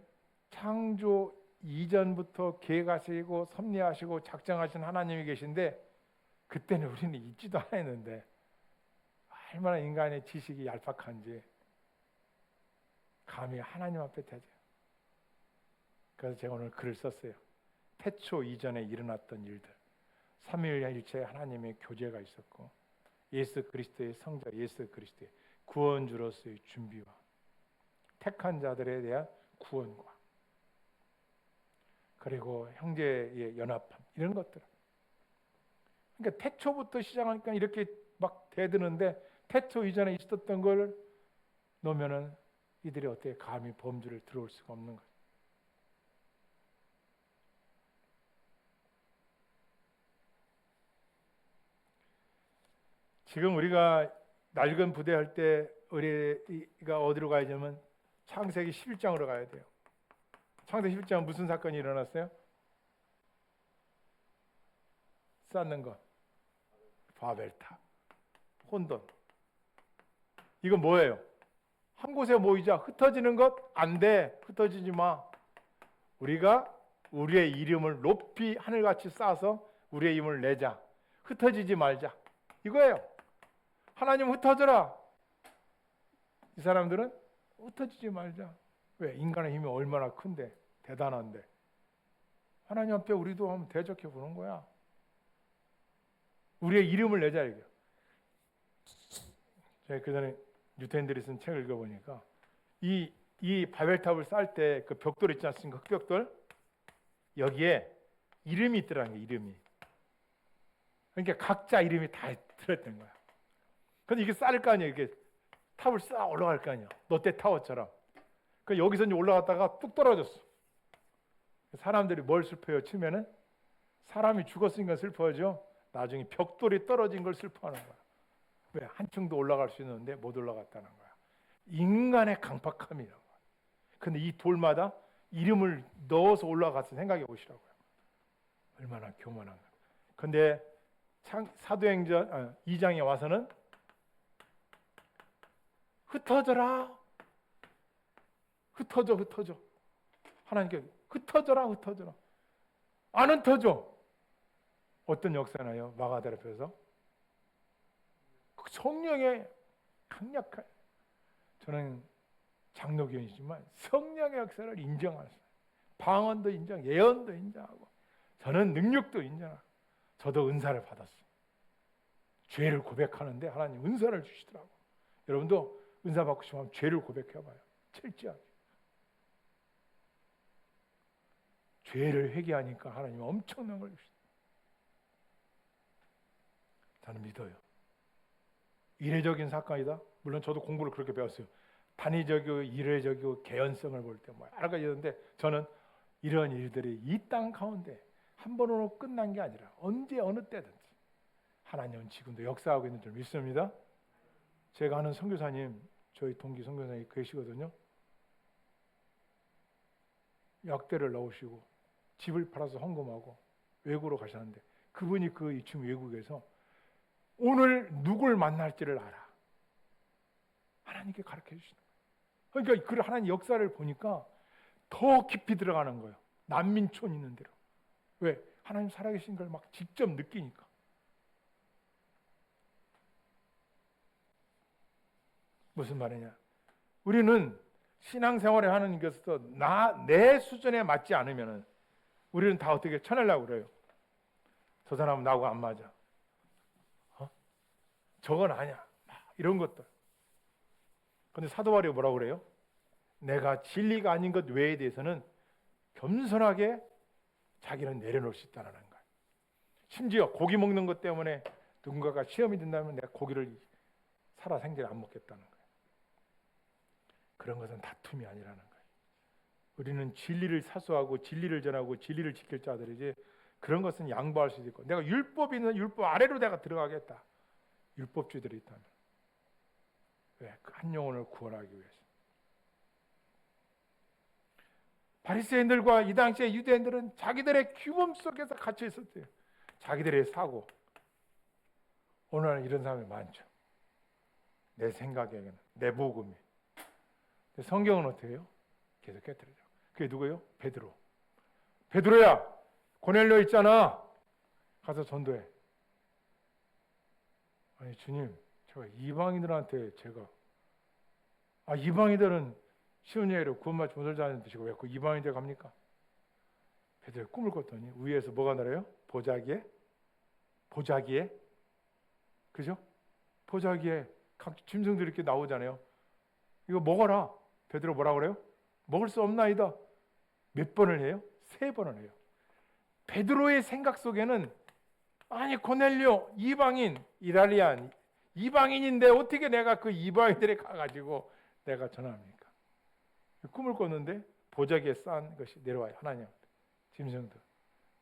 창조 이전부터 계획하시고 섭리하시고 작정하신 하나님이 계신데 그때는 우리는 있지도 않았는데 얼마나 인간의 지식이 얄팍한지 감히 하나님 앞에 대죠. 그래서 제가 오늘 글을 썼어요. 태초 이전에 일어났던 일들, 삼위일체의 하나님의 교제가 있었고 예수 그리스도의 성자 예수 그리스도의 구원주로서의 준비와 택한 자들에 대한 구원과 그리고 형제의 연합함 이런 것들. 그러니까 태초부터 시작하니까 이렇게 막 대드는데 태초 이전에 있었던 걸 놓으면은 이들이 어떻게 감히 범주를 들어올 수가 없는 거예요. 지금 우리가 낡은 부대할 때 우리가 어디로 가야 되냐면 창세기 11장으로 가야 돼요. 창세기 11장은 무슨 사건이 일어났어요? 쌓는 것. 바벨탑. 혼돈. 이건 뭐예요? 한 곳에 모이자. 흩어지는 것 안 돼. 흩어지지 마. 우리가 우리의 이름을 높이 하늘같이 쌓아서 우리의 이름을 내자. 흩어지지 말자. 이거예요. 하나님 흩어져라. 이 사람들은 흩어지지 말자. 왜? 인간의 힘이 얼마나 큰데 대단한데 하나님 앞에 우리도 한번 대적해 보는 거야. 우리의 이름을 내자 이거. 제가 그 전에 뉴텐들이 쓴 책을 읽어보니까 이 바벨탑을 쌓을 때 그 벽돌 있지 않습니까? 흑벽돌 여기에 이름이 있더라는 게 이름이. 그러니까 각자 이름이 다 들었던 거야. 근데 이게 쌓을 거 아니에요. 이게 탑을 쌓아 올라갈 거 아니야. 롯데타워처럼. 그 여기서 이제 올라갔다가 뚝 떨어졌어. 사람들이 뭘 슬퍼요? 치면은 사람이 죽었으니까 슬퍼하죠. 나중에 벽돌이 떨어진 걸 슬퍼하는 거야. 왜? 한층도 올라갈 수 있는데 못 올라갔다는 거야. 인간의 강팍함이라는 거야. 근데 이 돌마다 이름을 넣어서 올라가서 생각해 보시라고요. 얼마나 교만한 거야. 근데 사도행전 2장에 와서는 흩어져라. 흩어져. 하나님께 흩어져라. 안 흩어져. 어떤 역사나요? 마가다라 앞에서 성령의 강력한, 저는 장로교인이지만 성령의 역사를 인정하는, 방언도 인정, 예언도 인정하고, 저는 능력도 인정하고, 저도 은사를 받았어요. 죄를 고백하는데 하나님 은사를 주시더라고. 여러분도 은사 받고 싶으면 죄를 고백해봐요. 철저하게. 죄를 회개하니까 하나님 엄청난 걸 주시더라고요. 저는 믿어요. 이례적인 사건이다. 물론 저도 공부를 그렇게 배웠어요. 단위적이고 이례적이고 개연성을 볼 때 뭐 여러 가지 있는데, 저는 이런 일들이 이 땅 가운데 한 번으로 끝난 게 아니라 언제 어느 때든지 하나님은 지금도 역사하고 있는 줄 믿습니다. 제가 아는 선교사님, 저희 동기 선교사님이 계시거든요. 약대를 넣으시고 집을 팔아서 헌금하고 외국으로 가셨는데, 그분이 지금 외국에서 오늘 누굴 만날지를 알아. 하나님께 가르쳐 주시는 거예요. 그러니까 그 하나님 역사를 보니까 더 깊이 들어가는 거예요. 난민촌 있는 대로. 왜? 하나님 살아계신 걸 막 직접 느끼니까. 무슨 말이냐? 우리는 신앙생활을 하는 것에서 내 수준에 맞지 않으면은 우리는 다 어떻게 쳐내려고 그래요. 저 사람은 나하고 안 맞아. 저건 아니야. 이런 것들. 근데 사도 바울이 뭐라고 그래요? 내가 진리가 아닌 것 외에 대해서는 겸손하게 자기는 내려놓을 수 있다는 거예요. 심지어 고기 먹는 것 때문에 누군가가 시험이 된다면 내가 고기를 살아생전 안 먹겠다는 거예요. 그런 것은 다툼이 아니라는 거예요. 우리는 진리를 사수하고 진리를 전하고 진리를 지킬 자들이지, 그런 것은 양보할 수 있고, 내가 율법이 있는 율법 아래로 내가 들어가겠다. 율법주의들이 있다면. 왜? 그 한 영혼을 구원하기 위해서. 바리새인들과 이 당시의 유대인들은 자기들의 규범 속에서 갇혀 있었대요. 자기들의 사고. 오늘은 이런 사람이 많죠. 내 생각에는, 내 복음이. 성경은 어떻게 해요? 계속 깨뜨리죠. 그게 누구예요? 베드로. 베드로야, 고넬료 있잖아. 가서 전도해. 아니 주님, 제가 이방인들한테 이방인들은 쉬운 예로 구원받지 못할 자는데 제가 왜 그 이방인들 갑니까? 베드로가 꿈을 꿨더니 위에서 뭐가 날아요? 보자기에, 그죠? 보자기에 각 짐승들이 이렇게 나오잖아요. 이거 먹어라. 베드로 뭐라 그래요? 먹을 수 없나이다. 몇 번을 해요? 3번을 해요. 베드로의 생각 속에는 아니 고넬료 이방인 이탈리안 이방인인데 어떻게 내가 그 이방인들에 가가지고 내가 전합니까? 꿈을 꿨는데 보자기에 쌓은 것이 내려와요. 하나님 짐승들.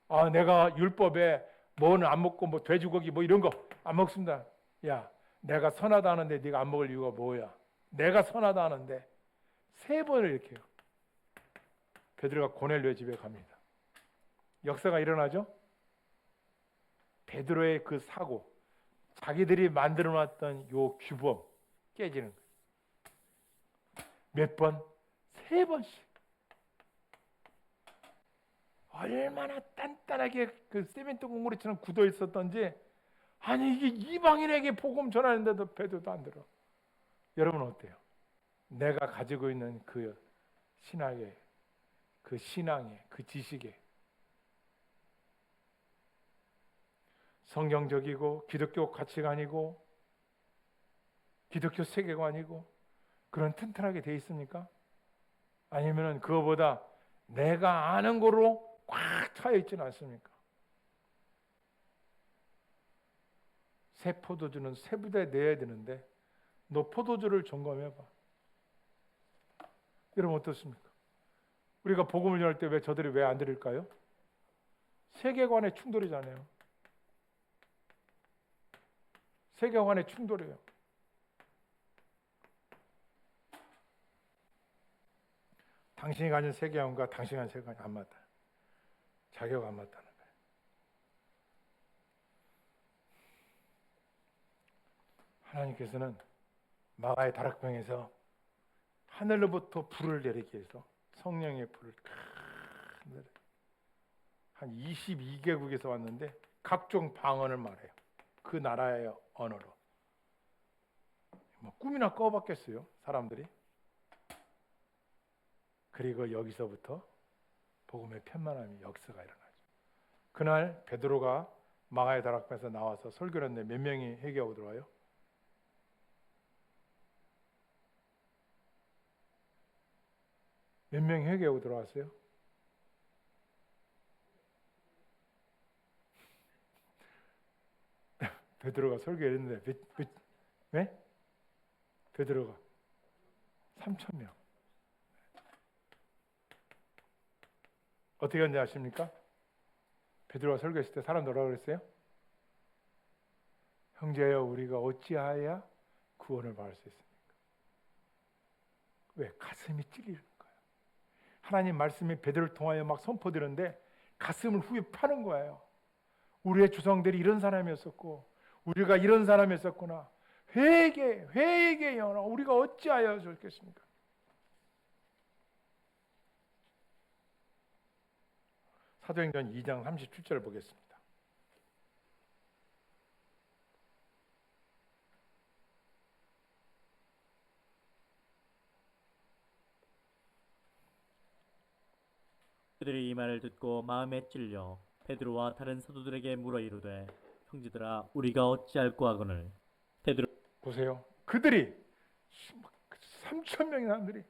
아 내가 율법에 뭐는 안 먹고 뭐 돼지고기 뭐 이런 거 안 먹습니다. 야 내가 선하다 하는데 네가 안 먹을 이유가 뭐야? 내가 선하다 하는데 3번을 이렇게 해요. 베드로가 고넬료의 집에 갑니다. 역사가 일어나죠? 베드로의 그 사고, 자기들이 만들어놨던 요 규범 깨지는 거예요. 몇 번? 3번씩. 얼마나 단단하게 그 세멘트 공구리처럼 굳어 있었던지 아니 이게 이방인에게 복음 전하는데도 베드로도 안 들어. 여러분 어때요? 내가 가지고 있는 그 신학의 그 신앙의 그 지식에 성경적이고 기독교 가치관이고 기독교 세계관이고 그런 튼튼하게 돼 있습니까? 아니면은 그거보다 내가 아는 거로 꽉 차여 있지는 않습니까? 새 포도주는 새 부대에 내야 되는데 너 포도주를 점검해봐. 여러분 어떻습니까? 우리가 복음을 전할 때 왜 저들이 왜 안 들을까요? 세계관의 충돌이잖아요. 세계관의 충돌이에요. 당신이 가진 세계관과 당신이 가진 세계관이 안 맞다. 자기가 안 맞다는 거예요. 하나님께서는 마가의 다락방에서 하늘로부터 불을 내리기 위해서 성령의 불을 한 22개국에서 왔는데 각종 방언을 말해요. 그 나라의 언어로. 뭐 꿈이나 꿔봤겠어요, 사람들이. 그리고 여기서부터 복음의 편만함이 역사가 일어나죠. 그날 베드로가 마가의 다락방에서 나와서 설교를 했는데 몇 명이 회개하고 들어와요? 몇 명이 회개하고 들어왔어요? 베드로가 설교했는데 네? 베드로가 3,000명. 어떻게 하는지 아십니까? 베드로가 설교했을 때 사람들 뭐라고 그랬어요? 형제여 우리가 어찌하여야 구원을 받을 수 있습니까? 왜? 가슴이 찔리는 거예요. 하나님 말씀이 베드로를 통하여 막 선포되는데 가슴을 후벼 파는 거예요. 우리의 조상들이 이런 사람이었었고 우리가 이런 사람이었었구나. 회개여 우리가 어찌하여 좋겠습니까? 사도행전 2장 37절을 보겠습니다. 그들이 이 말을 듣고 마음에 찔려 베드로와 다른 사도들에게 물어 이르되 형제들아 우리가 어찌할꼬 하거늘 베드로 보세요. 그들이 3,000명의 사람들이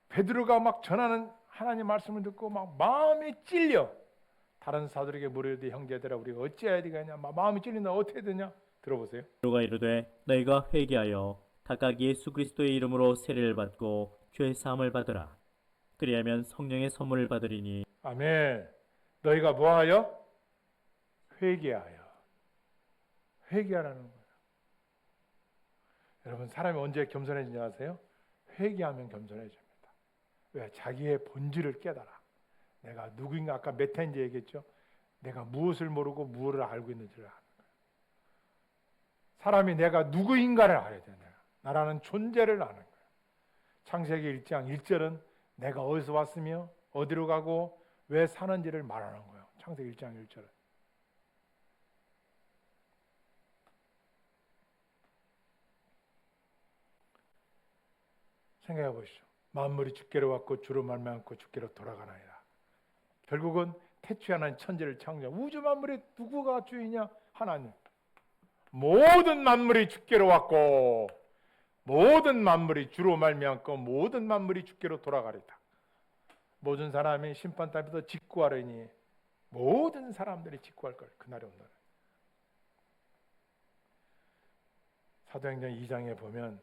베드로가 막 전하는 하나님 말씀을 듣고 막 마음이 찔려 다른 사도들에게 물으되 형제들아 우리가 어찌해야 되겠냐 마음이 찔린다 어떻게 되냐 들어보세요. 베드로가 이르되 너희가 회개하여 각각 예수 그리스도의 이름으로 세례를 받고 죄 사함을 받으라. 그리하면 성령의 선물을 받으리니 아멘. 너희가 뭐하여? 회개하여. 회개하라는 거예요. 여러분 사람이 언제 겸손해지냐 아세요? 회개하면 겸손해집니다. 왜? 자기의 본질을 깨달아. 내가 누구인가 아까 몇 회인지 얘기했죠. 내가 무엇을 모르고 무엇을 알고 있는지를 아는 거예요. 사람이 내가 누구인가를 알아야 되는 거예요. 나라는 존재를 아는 거예요. 창세기 1장 1절은 내가 어디서 왔으며 어디로 가고 왜 사는지를 말하는 거예요. 창세기 1장 1절은. 생각해 보시죠. 만물이 주께로 왔고 주로 말미암고 주께로 돌아가나이다. 결국은 태초하는 천지를 창조. 우주 만물의 누구가 주이냐? 하나님. 모든 만물이 주께로 왔고 모든 만물이 주로 말미암고 모든 만물이 주께로 돌아가리다. 모든 사람이 심판답에서 직구하려니 모든 사람들이 직구할 걸 그날이 온다. 사도행전 2장에 보면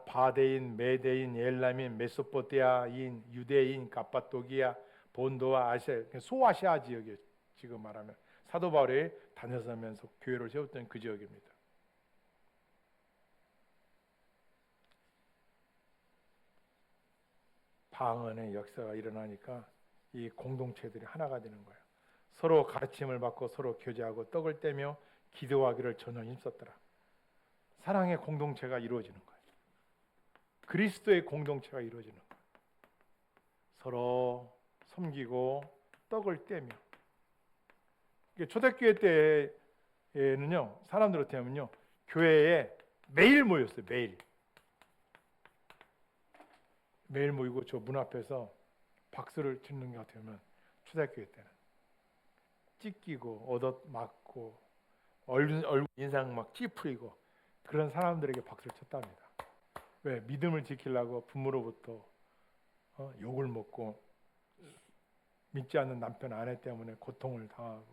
바데인, 메데인, 엘람인, 메소포타미아인, 유대인, 갑바도기아, 본도와 아시아, 소아시아 지역이에요. 지금 말하면 사도 바울이 다녀서면서 교회를 세웠던 그 지역입니다. 방언의 역사가 일어나니까 이 공동체들이 하나가 되는 거예요. 서로 가르침을 받고 서로 교제하고 떡을 떼며 기도하기를 전혀 힘썼더라. 사랑의 공동체가 이루어지는 거예요. 그리스도의 공동체가 이루어지는 거예요. 서로 섬기고 떡을 떼며. 초대교회 때에는요, 사람들 어떻게 하면요, 교회에 매일 모였어요. 매일 모이고 저 문 앞에서 박수를 치는 것 같으면 초대교회 때는 찢기고 얻어맞고 얼굴 인상 막 찌푸리고 그런 사람들에게 박수를 쳤답니다. 왜? 믿음을 지키려고 부모로부터 욕을 먹고 믿지 않는 남편 아내 때문에 고통을 당하고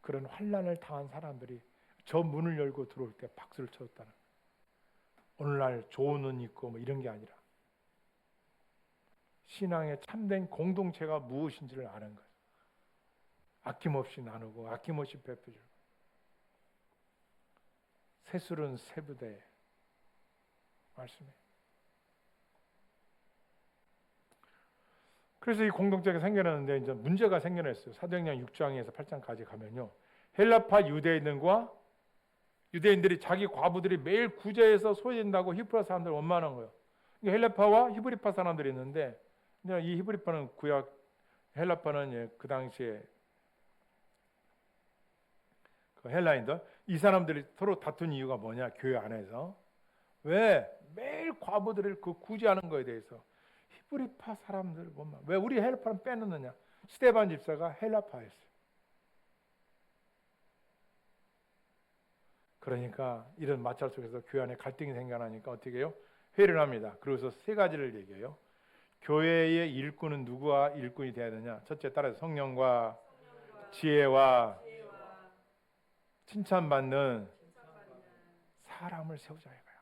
그런 환난을 당한 사람들이 저 문을 열고 들어올 때 박수를 쳤다는 거예요. 오늘날 좋은 옷 입고 뭐 이런 게 아니라 신앙의 참된 공동체가 무엇인지를 아는 거예요. 아낌없이 나누고 아낌없이 베풀고 세술은 세부대 말씀이에요. 그래서 이 공동체가 생겨나는데 이제 문제가 생겨났어요. 사도행전 6장에서 8장까지 가면요, 헬라파 유대인들과 유대인들이 자기 과부들이 매일 구제해서 소외된다고 히브리 사람들을 원망하는 거예요. 헬라파와 히브리파 사람들이 있는데 이 히브리파는 구약, 헬라파는 그 당시에 그 헬라인들, 이 사람들이 서로 다툰 이유가 뭐냐? 교회 안에서 왜 매일 과부들을 그 구제하는 거에 대해서 히브리파 사람들 보면 왜 우리 헬라파는 빼놓느냐? 스데반 집사가 헬라파였어요. 그러니까 이런 마찰 속에서 교회 안에 갈등이 생겨나니까 어떻게 해요? 회의를 합니다. 그래서 세 가지를 얘기해요. 교회의 일꾼은 누구와 일꾼이 되어야 되냐? 첫째, 따라서 성령과 지혜와 칭찬받는 사람을 세우자 이거야.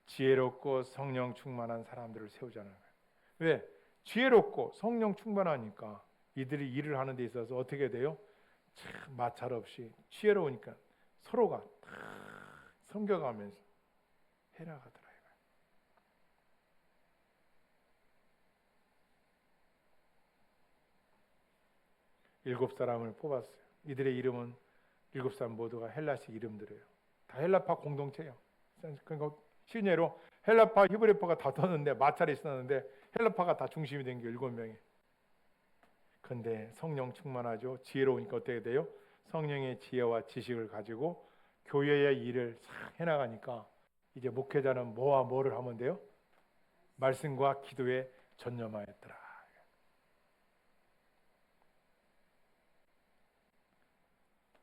지혜롭고 성령 충만한 사람들을 세우자는 거야. 왜? 지혜롭고 성령 충만하니까 이들이 일을 하는 데 있어서 어떻게 돼요? 참 마찰 없이 지혜로우니까 서로가 다 섬겨가면서 해나가더라. 7사람을 뽑았어요. 이들의 이름은 7사람 모두가 헬라식 이름들이에요. 다 헬라파 공동체예요. 그러니까 신예로 헬라파, 히브리파가 다퉜는데 마찰이 있었는데 헬라파가 다 중심이 된 게 7명이. 그런데 성령 충만하죠. 지혜로우니까 어떻게 돼요? 성령의 지혜와 지식을 가지고 교회의 일을 싹 해나가니까 이제 목회자는 뭐와 뭐를 하면 돼요? 말씀과 기도에 전념하였더라.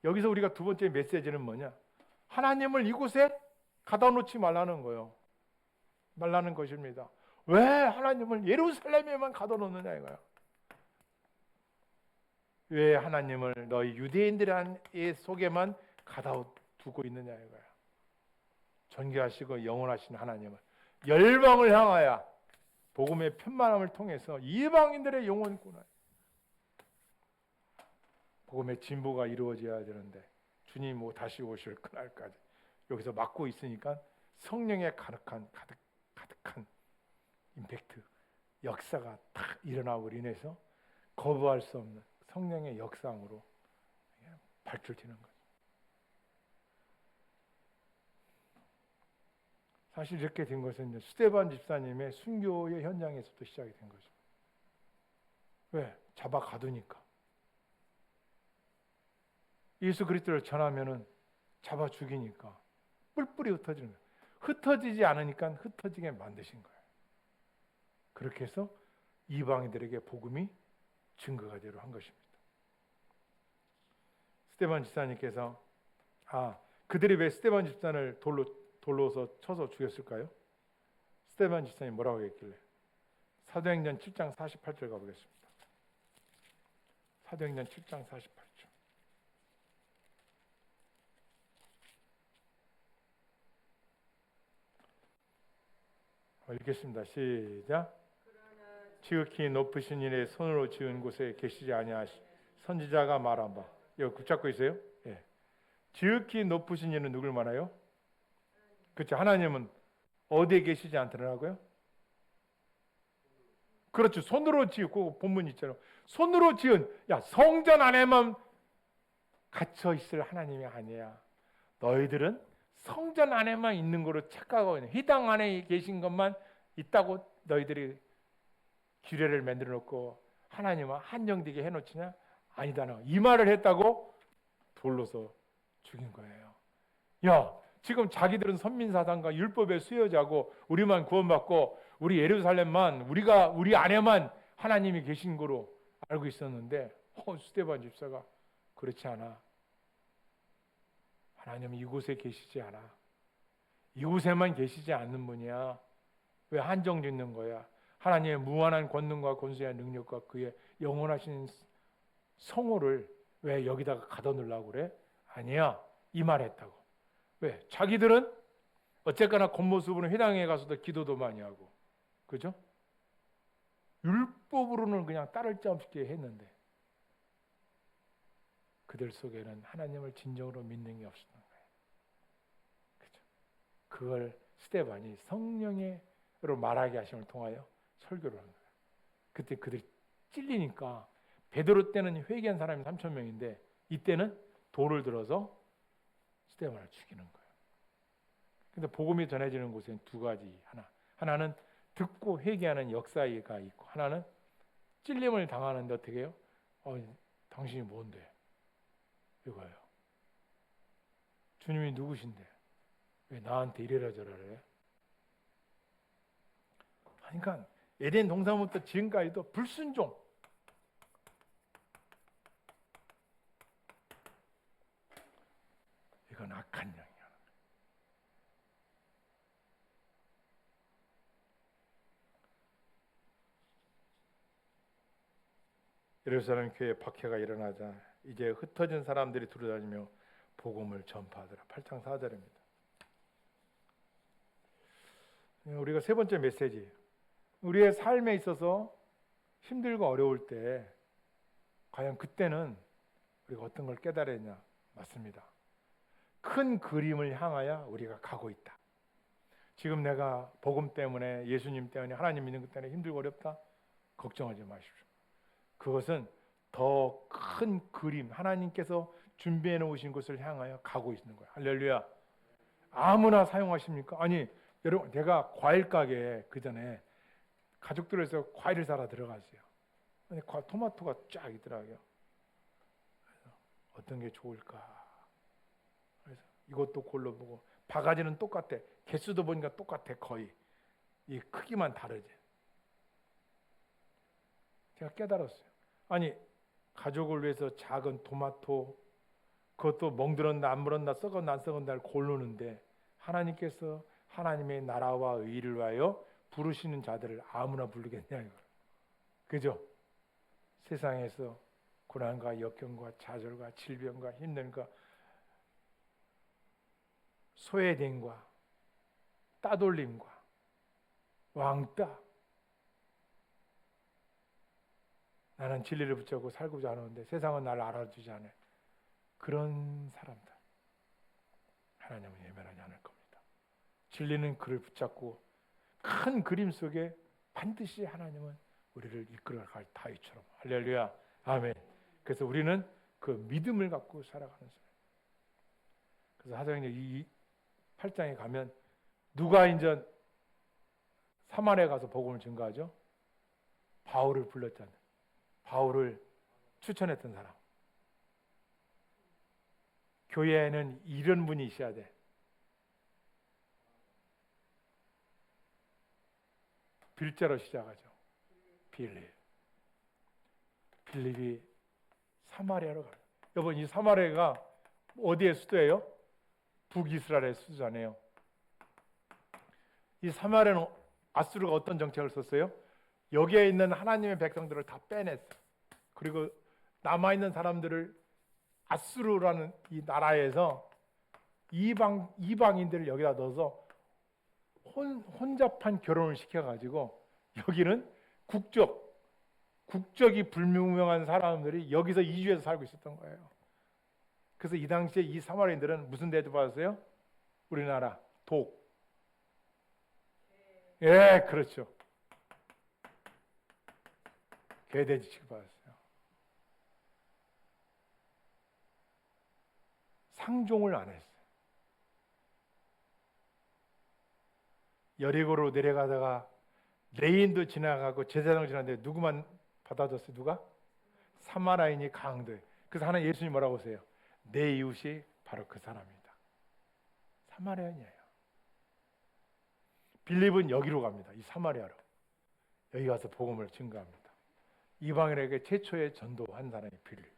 여기서 우리가 두 번째 메시지는 뭐냐? 하나님을 이곳에 가다 놓지 말라는 거예요. 말라는 것입니다. 왜 하나님을 예루살렘에만 가다 놓느냐 이거야. 왜 하나님을 너희 유대인들의 속에만 가다 두고 있느냐 이거야. 존귀하시고 영원하신 하나님을 열방을 향하여 복음의 편만함을 통해서 이방인들의 영혼구나. 복음의 진보가 이루어져야 되는데 주님 다시 오실 그날까지 여기서 막고 있으니까 성령의 가득한 임팩트, 역사가 딱 일어나고 인해서 거부할 수 없는 성령의 역사으로 발출되는 거죠. 사실 이렇게 된 것은 스데반 집사님의 순교의 현장에서부터 시작이 된 거죠. 왜? 잡아 가두니까. 예수 그리스도를 전하면은 잡아 죽이니까 뿔뿔이 흩어지는 거예요. 흩어지지 않으니까 흩어지게 만드신 거예요. 그렇게 해서 이방인들에게 복음이 증거가 되려 한 것입니다. 스데반 집사님께서 그들이 왜 스데반 집사를 돌로서 쳐서 죽였을까요? 스데반 집사님 뭐라고 했길래 사도행전 7장 48절 가보겠습니다. 사도행전 7장 48절. 읽겠습니다. 시작. 지극히 높으신 이의 손으로 지은 곳에 계시지 아니하시 선지자가 말한 바. 이거 붙잡고 있어요? 예. 지극히 높으신 이는 누굴 말해요? 그렇죠. 하나님은 어디에 계시지 않더라고요? 그렇죠. 손으로 지었고 본문 있잖아요. 손으로 지은 성전 안에만 갇혀 있을 하나님이 아니야. 너희들은 성전 안에만 있는 거로 착각하고 있는, 회당 안에 계신 것만 있다고 너희들이 규례를 만들어 놓고 하나님은 한정되게 해놓지냐? 아니다. 이 말을 했다고 돌로서 죽인 거예요. 야, 지금 자기들은 선민사상과 율법의 수여자고 우리만 구원받고 우리 예루살렘만 우리 안에만 하나님이 계신 거로 알고 있었는데 스데반 집사가 그렇지 않아. 하나님은 이곳에 계시지 않아. 이곳에만 계시지 않는 분이야. 왜 한정 짓는 거야? 하나님의 무한한 권능과 권세와 능력과 그의 영원하신 성호를 왜 여기다가 가둬놓으려고 그래? 아니야. 이 말했다고. 왜? 자기들은 어쨌거나 겉모습으로는 회당에 가서도 기도도 많이 하고, 그죠? 율법으로는 그냥 따를 자 없게 했는데 그들 속에는 하나님을 진정으로 믿는 게 없었던 거예요. 그죠? 그걸 스데반이 성령으로 말하게 하심을 통하여 설교를 한 거예요. 그때 그들이 찔리니까 베드로 때는 회개한 사람이 3,000명인데 이때는 돌을 들어서 스데반을 죽이는 거예요. 근데 복음이 전해지는 곳에는 두 가지, 하나는 듣고 회개하는 역사가 있고, 하나는 찔림을 당하는데 어떻게 해요? 당신이 뭔데? 이거예요. 주님이 누구신데 왜 나한테 이래라 저래라 해? 그러니까 에덴 동산부터 지금까지도 불순종, 이건 악한 영이야. 예루살렘 교회에 박해가 일어나자 이제 흩어진 사람들이 두루다니며 복음을 전파하더라. 8장 4절입니다. 우리가 세 번째 메시지, 우리의 삶에 있어서 힘들고 어려울 때 과연 그때는 우리가 어떤 걸 깨달아야 했냐? 맞습니다. 큰 그림을 향하여 우리가 가고 있다. 지금 내가 복음 때문에, 예수님 때문에, 하나님 믿는 것 때문에 힘들고 어렵다? 걱정하지 마십시오. 그것은 더 큰 그림, 하나님께서 준비해 놓으신 것을 향하여 가고 있는 거예요. 할렐루야. 아무나 사용하십니까? 아니, 여러분, 내가 과일 가게에 그 전에 가족들에서 과일을 사러 들어갔어요. 근데 토마토가 쫙 있더라고요. 그래서 어떤 게 좋을까? 그래서 이것도 골라보고, 바가지는 똑같아. 개수도 보니까 똑같아, 거의. 이 크기만 다르지. 제가 깨달았어요. 아니, 가족을 위해서 작은 토마토, 그것도 멍들었나 안 물었나 썩었나 안 썩었나를 고르는데 하나님께서 하나님의 나라와 의를 위하여 부르시는 자들을 아무나 부르겠냐 이거. 그죠? 세상에서 고난과 역경과 좌절과 질병과 힘듦과 소외됨과 따돌림과 왕따, 나는 진리를 붙잡고 살고자 하는데 세상은 나를 알아주지 않아요. 그런 사람들 하나님은 예면하지 않을 겁니다. 진리는 그를 붙잡고 큰 그림 속에 반드시 하나님은 우리를 이끌어갈 다윗처럼. 할렐루야. 아멘. 그래서 우리는 그 믿음을 갖고 살아가는 사람. 그래서 사도행전 이 8장에 가면 누가 이제 사마리아에 가서 복음을 증거하죠? 바울을 불렀잖아요. 바울을 추천했던 사람. 교회에는 이런 분이 있어야 돼. 빌자로 시작하죠. 빌립이 사마리아로 가요. 여러분, 이 사마리아가 어디의 수도예요? 북이스라엘의 수도잖아요. 이 사마리아는 아수르가 어떤 정책을 썼어요? 여기에 있는 하나님의 백성들을 다 빼냈어. 그리고 남아있는 사람들을 아수르라는 이 나라에서 이방인들을 여기다 넣어서 혼잡한 결혼을 시켜가지고 여기는 국적이 불분명한 사람들이 여기서 이주해서 살고 있었던 거예요. 그래서 이 당시에 이 사마리아인들은 무슨 대접받았어요? 우리나라 독. 예, 그렇죠. 괴돼지 취급받았어요. 상종을 안 했어요. 여리고로 내려가다가 레인도 지나가고 제사장 지나는데 누구만 받아줬어요? 누가? 사마라인이 강도예요. 그래서 하나님 예수님 뭐라고 하세요? 내 이웃이 바로 그 사람이다. 사마리아인이에요. 빌립은 여기로 갑니다. 이 사마리아로. 여기 가서 복음을 증거합니다. 이방인에게 최초의 전도한 사람이 빌립.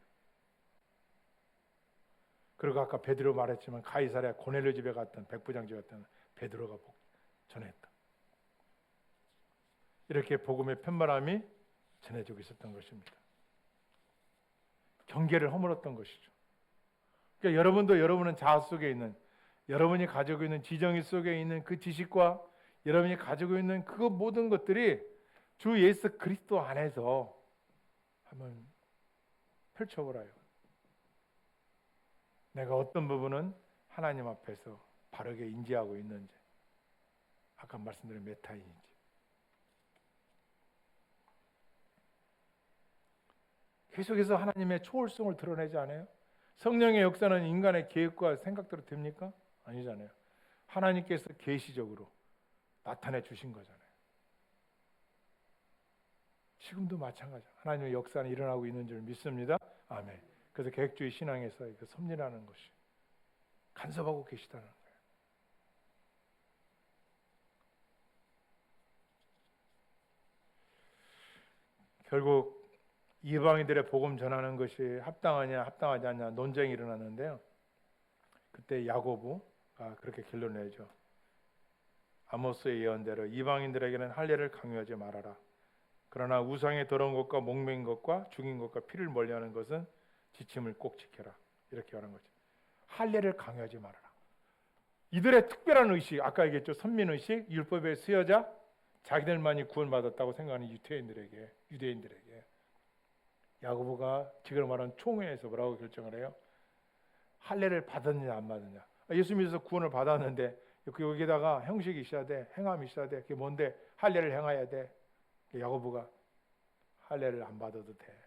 그리고 아까 베드로 말했지만 가이사랴 고넬료 집에 갔던 백부장집 갔던 베드로가 전했다. 이렇게 복음의 편말함이 전해지고 있었던 것입니다. 경계를 허물었던 것이죠. 그러니까 여러분도 여러분은 자아 속에 있는 여러분이 가지고 있는 지정의 속에 있는 그 지식과 여러분이 가지고 있는 그 모든 것들이 주 예수 그리스도 안에서 한번 펼쳐보라요. 내가 어떤 부분은 하나님 앞에서 바르게 인지하고 있는지, 아까 말씀드린 메타인지. 계속해서 하나님의 초월성을 드러내지 않아요? 성령의 역사는 인간의 계획과 생각대로 됩니까? 아니잖아요. 하나님께서 계시적으로 나타내 주신 거잖아요. 지금도 마찬가지예요. 하나님의 역사는 일어나고 있는 줄 믿습니다. 아멘. 그래서 계획주의 신앙에서 그 섭리라는 것이 간섭하고 계시다는 거예요. 결국 이방인들의 복음 전하는 것이 합당하냐 합당하지 않냐 논쟁이 일어났는데요. 그때 야고보가 그렇게 결론을 내죠. 아모스의 예언대로 이방인들에게는 할례를 강요하지 말아라. 그러나 우상의 더러운 것과 목매인 것과 죽인 것과 피를 멀리하는 것은 지침을 꼭 지켜라. 이렇게 말한 거죠. 할례를 강요하지 말아라. 이들의 특별한 의식, 아까 얘기했죠. 선민의식, 율법의 수여자, 자기들만이 구원받았다고 생각하는 유대인들에게 야고보가 지금 말하는 총회에서 뭐라고 결정을 해요? 할례를 받았느냐 안 받았느냐. 예수 믿어서 구원을 받았는데 여기다가 형식이 있어야 돼. 행함이 있어야 돼. 그게 뭔데? 할례를 행해야 돼. 야고보가 할례를 안 받아도 돼.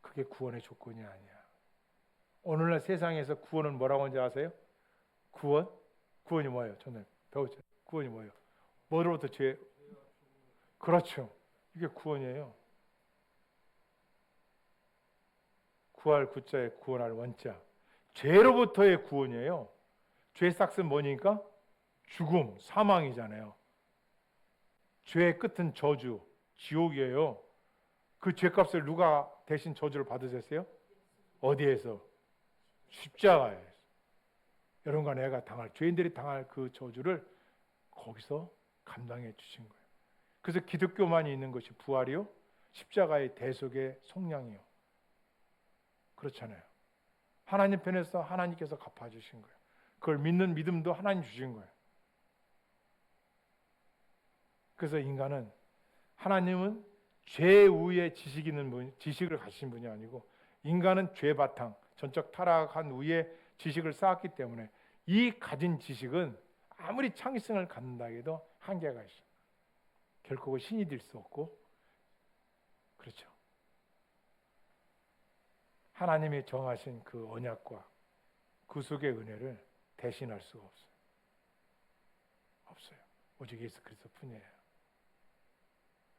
그게 구원의 조건이 아니야. 오늘날 세상에서 구원은 뭐라고 하는지 아세요? 구원이 뭐예요? 저는 배웠죠. 구원이 뭐예요? 뭐로부터 죄? 그렇죠. 이게 구원이에요. 구할 구자에 구원할 원자. 죄로부터의 구원이에요. 죄 싹은 뭐니까? 죽음, 사망이잖아요. 죄의 끝은 저주, 지옥이에요. 그 죄값을 누가 대신 저주를 받으셨어요? 어디에서? 십자가에서. 여러분과 내가 당할, 죄인들이 당할 그 저주를 거기서 감당해 주신 거예요. 그래서 기독교만이 있는 것이 부활이요, 십자가의 대속의 속량이요. 그렇잖아요. 하나님 편에서 하나님께서 갚아주신 거예요. 그걸 믿는 믿음도 하나님 주신 거예요. 그래서 인간은, 하나님은 죄 위에 지식을 가지신 분이 아니고, 인간은 죄 바탕, 전적 타락한 위에 지식을 쌓았기 때문에 이 가진 지식은 아무리 창의성을 갖는다 해도 한계가 있어요. 결코 신이 될 수 없고, 그렇죠. 하나님이 정하신 그 언약과 구속의 은혜를 대신할 수가 없어요. 없어요. 오직 예수 그리스도 뿐이에요.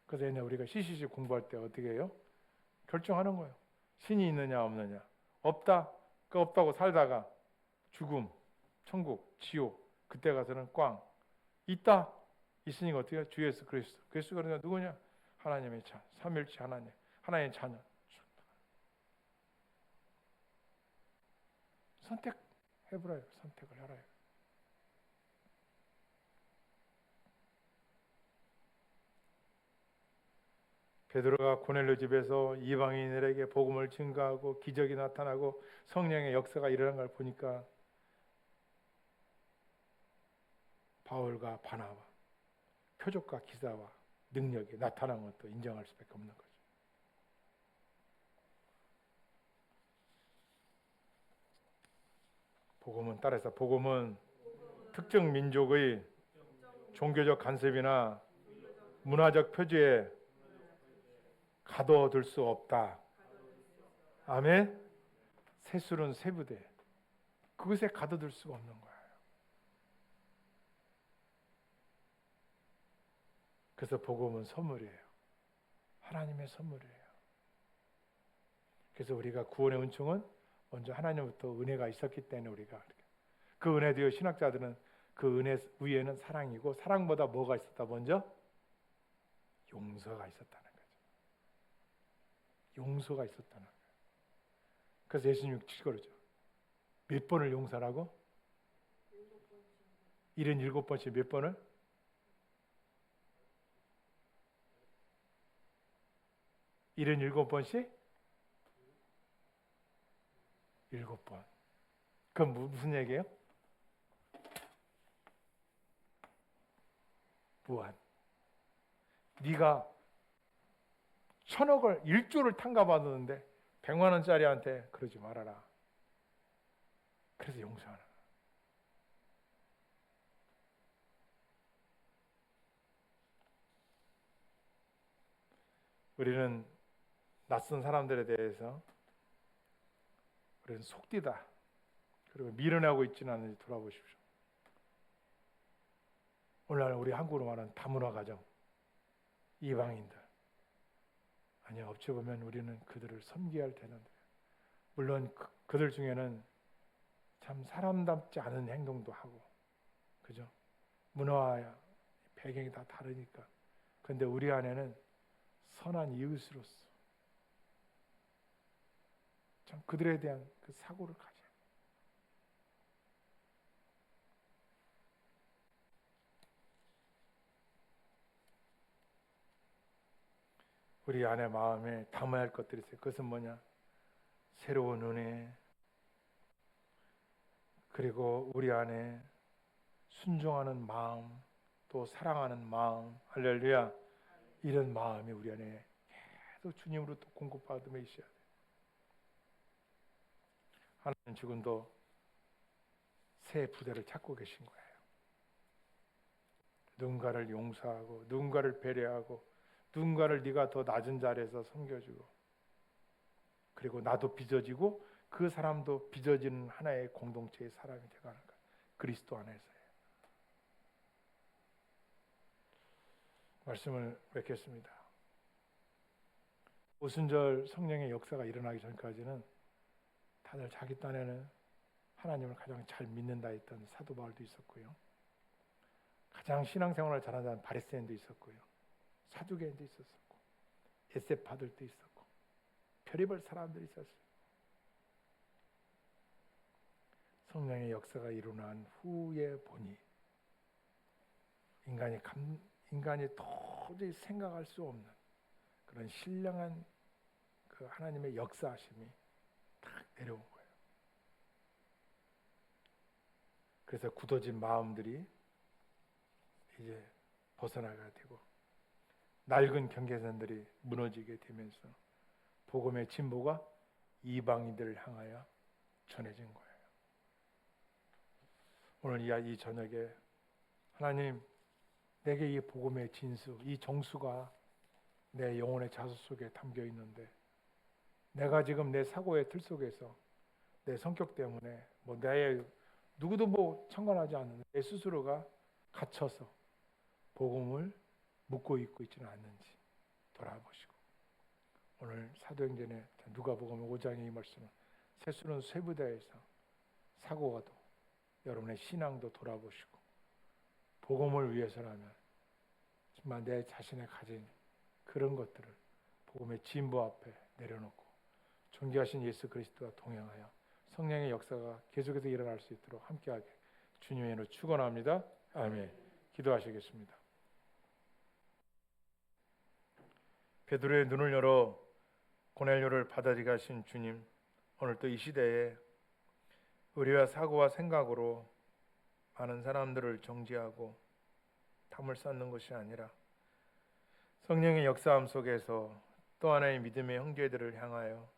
그래서 옛날 우리가 CCC 공부할 때 어떻게 해요? 결정하는 거예요. 신이 있느냐 없느냐. 없다. 그 없다고 살다가 죽음, 천국, 지옥. 그때 가서는 꽝. 있다. 있으니까 어떻게 해요? 주 예수 그리스도. 그리스도가 누구냐? 하나님의 자, 삼일체 하나님. 하나님의 자녀. 선택해보라요. 선택을 하라요. 베드로가 고넬료 집에서 이방인들에게 복음을 증거하고 기적이 나타나고 성령의 역사가 일어난 걸 보니까 바울과 바나바 표적과 기사와 능력이 나타난 것도 인정할 수밖에 없는 거죠. 복음은 특정 민족의 종교적 간섭이나 문화적 표지에 가둬둘 수 없다. 아멘. 세술은 세부대. 그것에 가둬둘 수가 없는 거예요. 그래서 복음은 선물이에요. 하나님의 선물이에요. 그래서 우리가 구원의 은총은 먼저 하나님부터 은혜가 있었기 때문에 우리가 그 은혜 뒤에 신학자들은 그 은혜 위에는 사랑이고 사랑보다 뭐가 있었다 먼저? 용서가 있었다는 거죠. 용서가 있었다는 거예요. 그래서 예수님 그러죠. 몇 번을 용서라고? 77번씩 몇 번을? 77번씩? 7번. 그건 무슨 얘기예요? 무한. 네가 1,000억을 1조를 탕감받았는데 100만 원짜리한테 그러지 말아라. 그래서 용서하는 거야. 우리는 낯선 사람들에 대해서 우리는 속디다. 그리고 미련하고 있지는 않은지 돌아보십시오. 오늘날 우리 한국으로 말하는 다문화 가정, 이방인들. 아니야, 어찌 보면 우리는 그들을 섬겨야 할 텐데. 물론 그들 중에는 참 사람답지 않은 행동도 하고, 그죠? 문화와 배경이 다 다르니까. 그런데 우리 안에는 선한 이웃으로서 참 그들에 대한 그 사고를 가져요. 우리 안에 마음에 담아야 할 것들이 있어요. 그것은 뭐냐? 새로운 은혜, 그리고 우리 안에 순종하는 마음, 또 사랑하는 마음, 할렐루야. 이런 마음이 우리 안에 계속 주님으로부터 공급받으며 있어야 돼요. 하나님 지금도 새 부대를 찾고 계신 거예요. 누군가를 용서하고, 누군가를 배려하고, 누군가를 네가 더 낮은 자리에서 섬겨주고, 그리고 나도 빚어지고 그 사람도 빚어지는 하나의 공동체의 사람이 되어가는 거예요. 그리스도 안에서요. 말씀을 맺겠습니다. 오순절 성령의 역사가 일어나기 전까지는 다들 자기 딴에는 하나님을 가장 잘 믿는다 했던 사도 바울도 있었고요. 가장 신앙생활을 잘하는 바리새인도 있었고요. 사두개인도 있었고, 에세파들도 있었고, 별의별 사람들이 있었어요. 성령의 역사가 일어난 후에 보니 인간이 도저히 생각할 수 없는 그런 신령한 그 하나님의 역사하심이 딱 내려온 거예요. 그래서 굳어진 마음들이 이제 벗어나게 되고 낡은 경계선들이 무너지게 되면서 복음의 진보가 이방인들을 향하여 전해진 거예요. 오늘 이 저녁에 하나님, 내게 이 복음의 진수, 이 정수가 내 영혼의 자수 속에 담겨 있는데 내가 지금 내 사고의 틀 속에서 내 성격 때문에 누구도 상관하지 않는 내 스스로가 갇혀서 복음을 묻고 있고 있지는 않는지 돌아보시고, 오늘 사도행전의 누가복음 5장의 이 말씀은 세수는 쇠부대에서 사고가도 여러분의 신앙도 돌아보시고 복음을 위해서라면 정말 내 자신의 가진 그런 것들을 복음의 진보 앞에 내려놓고 존귀하신 예수 그리스도와 동행하여 성령의 역사가 계속해서 일어날 수 있도록 함께하게 주님의 이름으로 축원합니다. 아멘. 기도하시겠습니다. 베드로의 눈을 열어 고넬료를 받아들이신 주님, 오늘 또 이 시대에 의리와 사고와 생각으로 많은 사람들을 정죄하고 담을 쌓는 것이 아니라 성령의 역사함 속에서 또 하나의 믿음의 형제들을 향하여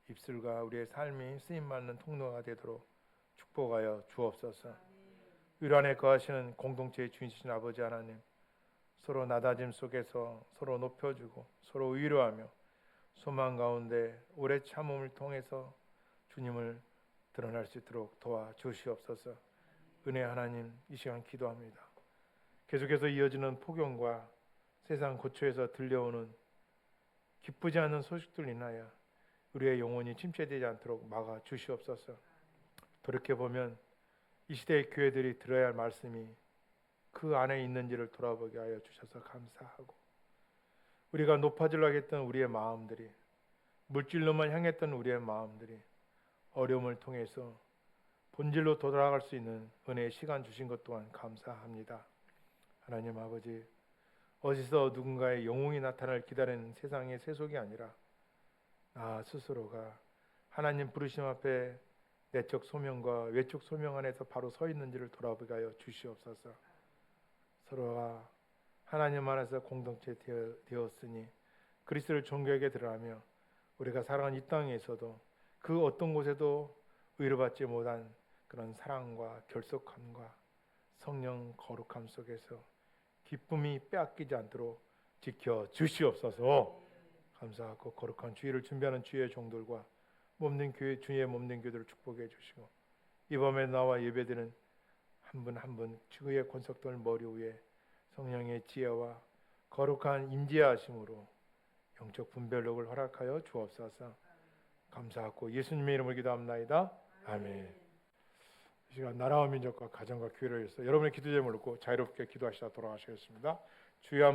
입술과 우리의 삶이 쓰임받는 통로가 되도록 축복하여 주옵소서. 율 안에 거하시는 공동체의 주인이신 아버지 하나님, 서로 나다짐 속에서 서로 높여주고 서로 위로하며 소망 가운데 오래 참음을 통해서 주님을 드러날 수 있도록 도와주시옵소서. 은혜 하나님, 이 시간 기도합니다. 계속해서 이어지는 폭염과 세상 고초에서 들려오는 기쁘지 않은 소식들 인하여 우리의 영혼이 침체되지 않도록 막아 주시옵소서. 돌이켜보면 이 시대의 교회들이 들어야 할 말씀이 그 안에 있는지를 돌아보게 하여 주셔서 감사하고, 우리가 높아지려고 했던 우리의 마음들이, 물질로만 향했던 우리의 마음들이 어려움을 통해서 본질로 돌아갈 수 있는 은혜의 시간 주신 것 또한 감사합니다. 하나님 아버지, 어디서 누군가의 영웅이 나타날 기다리는 세상의 세속이 아니라 나 스스로가 하나님 부르심 앞에 내적 소명과 외적 소명 안에서 바로 서 있는지를 돌아보게 하여 주시옵소서. 서로가 하나님 안에서 공동체 되었으니 그리스도를 존귀하게 드러나며 우리가 살아가는 이 땅에서도 그 어떤 곳에도 의뢰받지 못한 그런 사랑과 결속함과 성령 거룩함 속에서 기쁨이 빼앗기지 않도록 지켜 주시옵소서. 감사하고 거룩한 주의를 준비하는 주의 종들과 몸된 교회, 주의 몸된 교회들을 축복해 주시고, 이 밤에 나와 예배드리는 한 분 한 분 주의 권속들 머리 위에 성령의 지혜와 거룩한 임재하심으로 영적 분별력을 허락하여 주옵소서. 감사하고 예수님의 이름으로 기도합나이다. 아멘. 이 시간 나라와 민족과 가정과 교회를 위해서 여러분의 기도 제목을 놓고 자유롭게 기도하시다 돌아가시겠습니다. 주여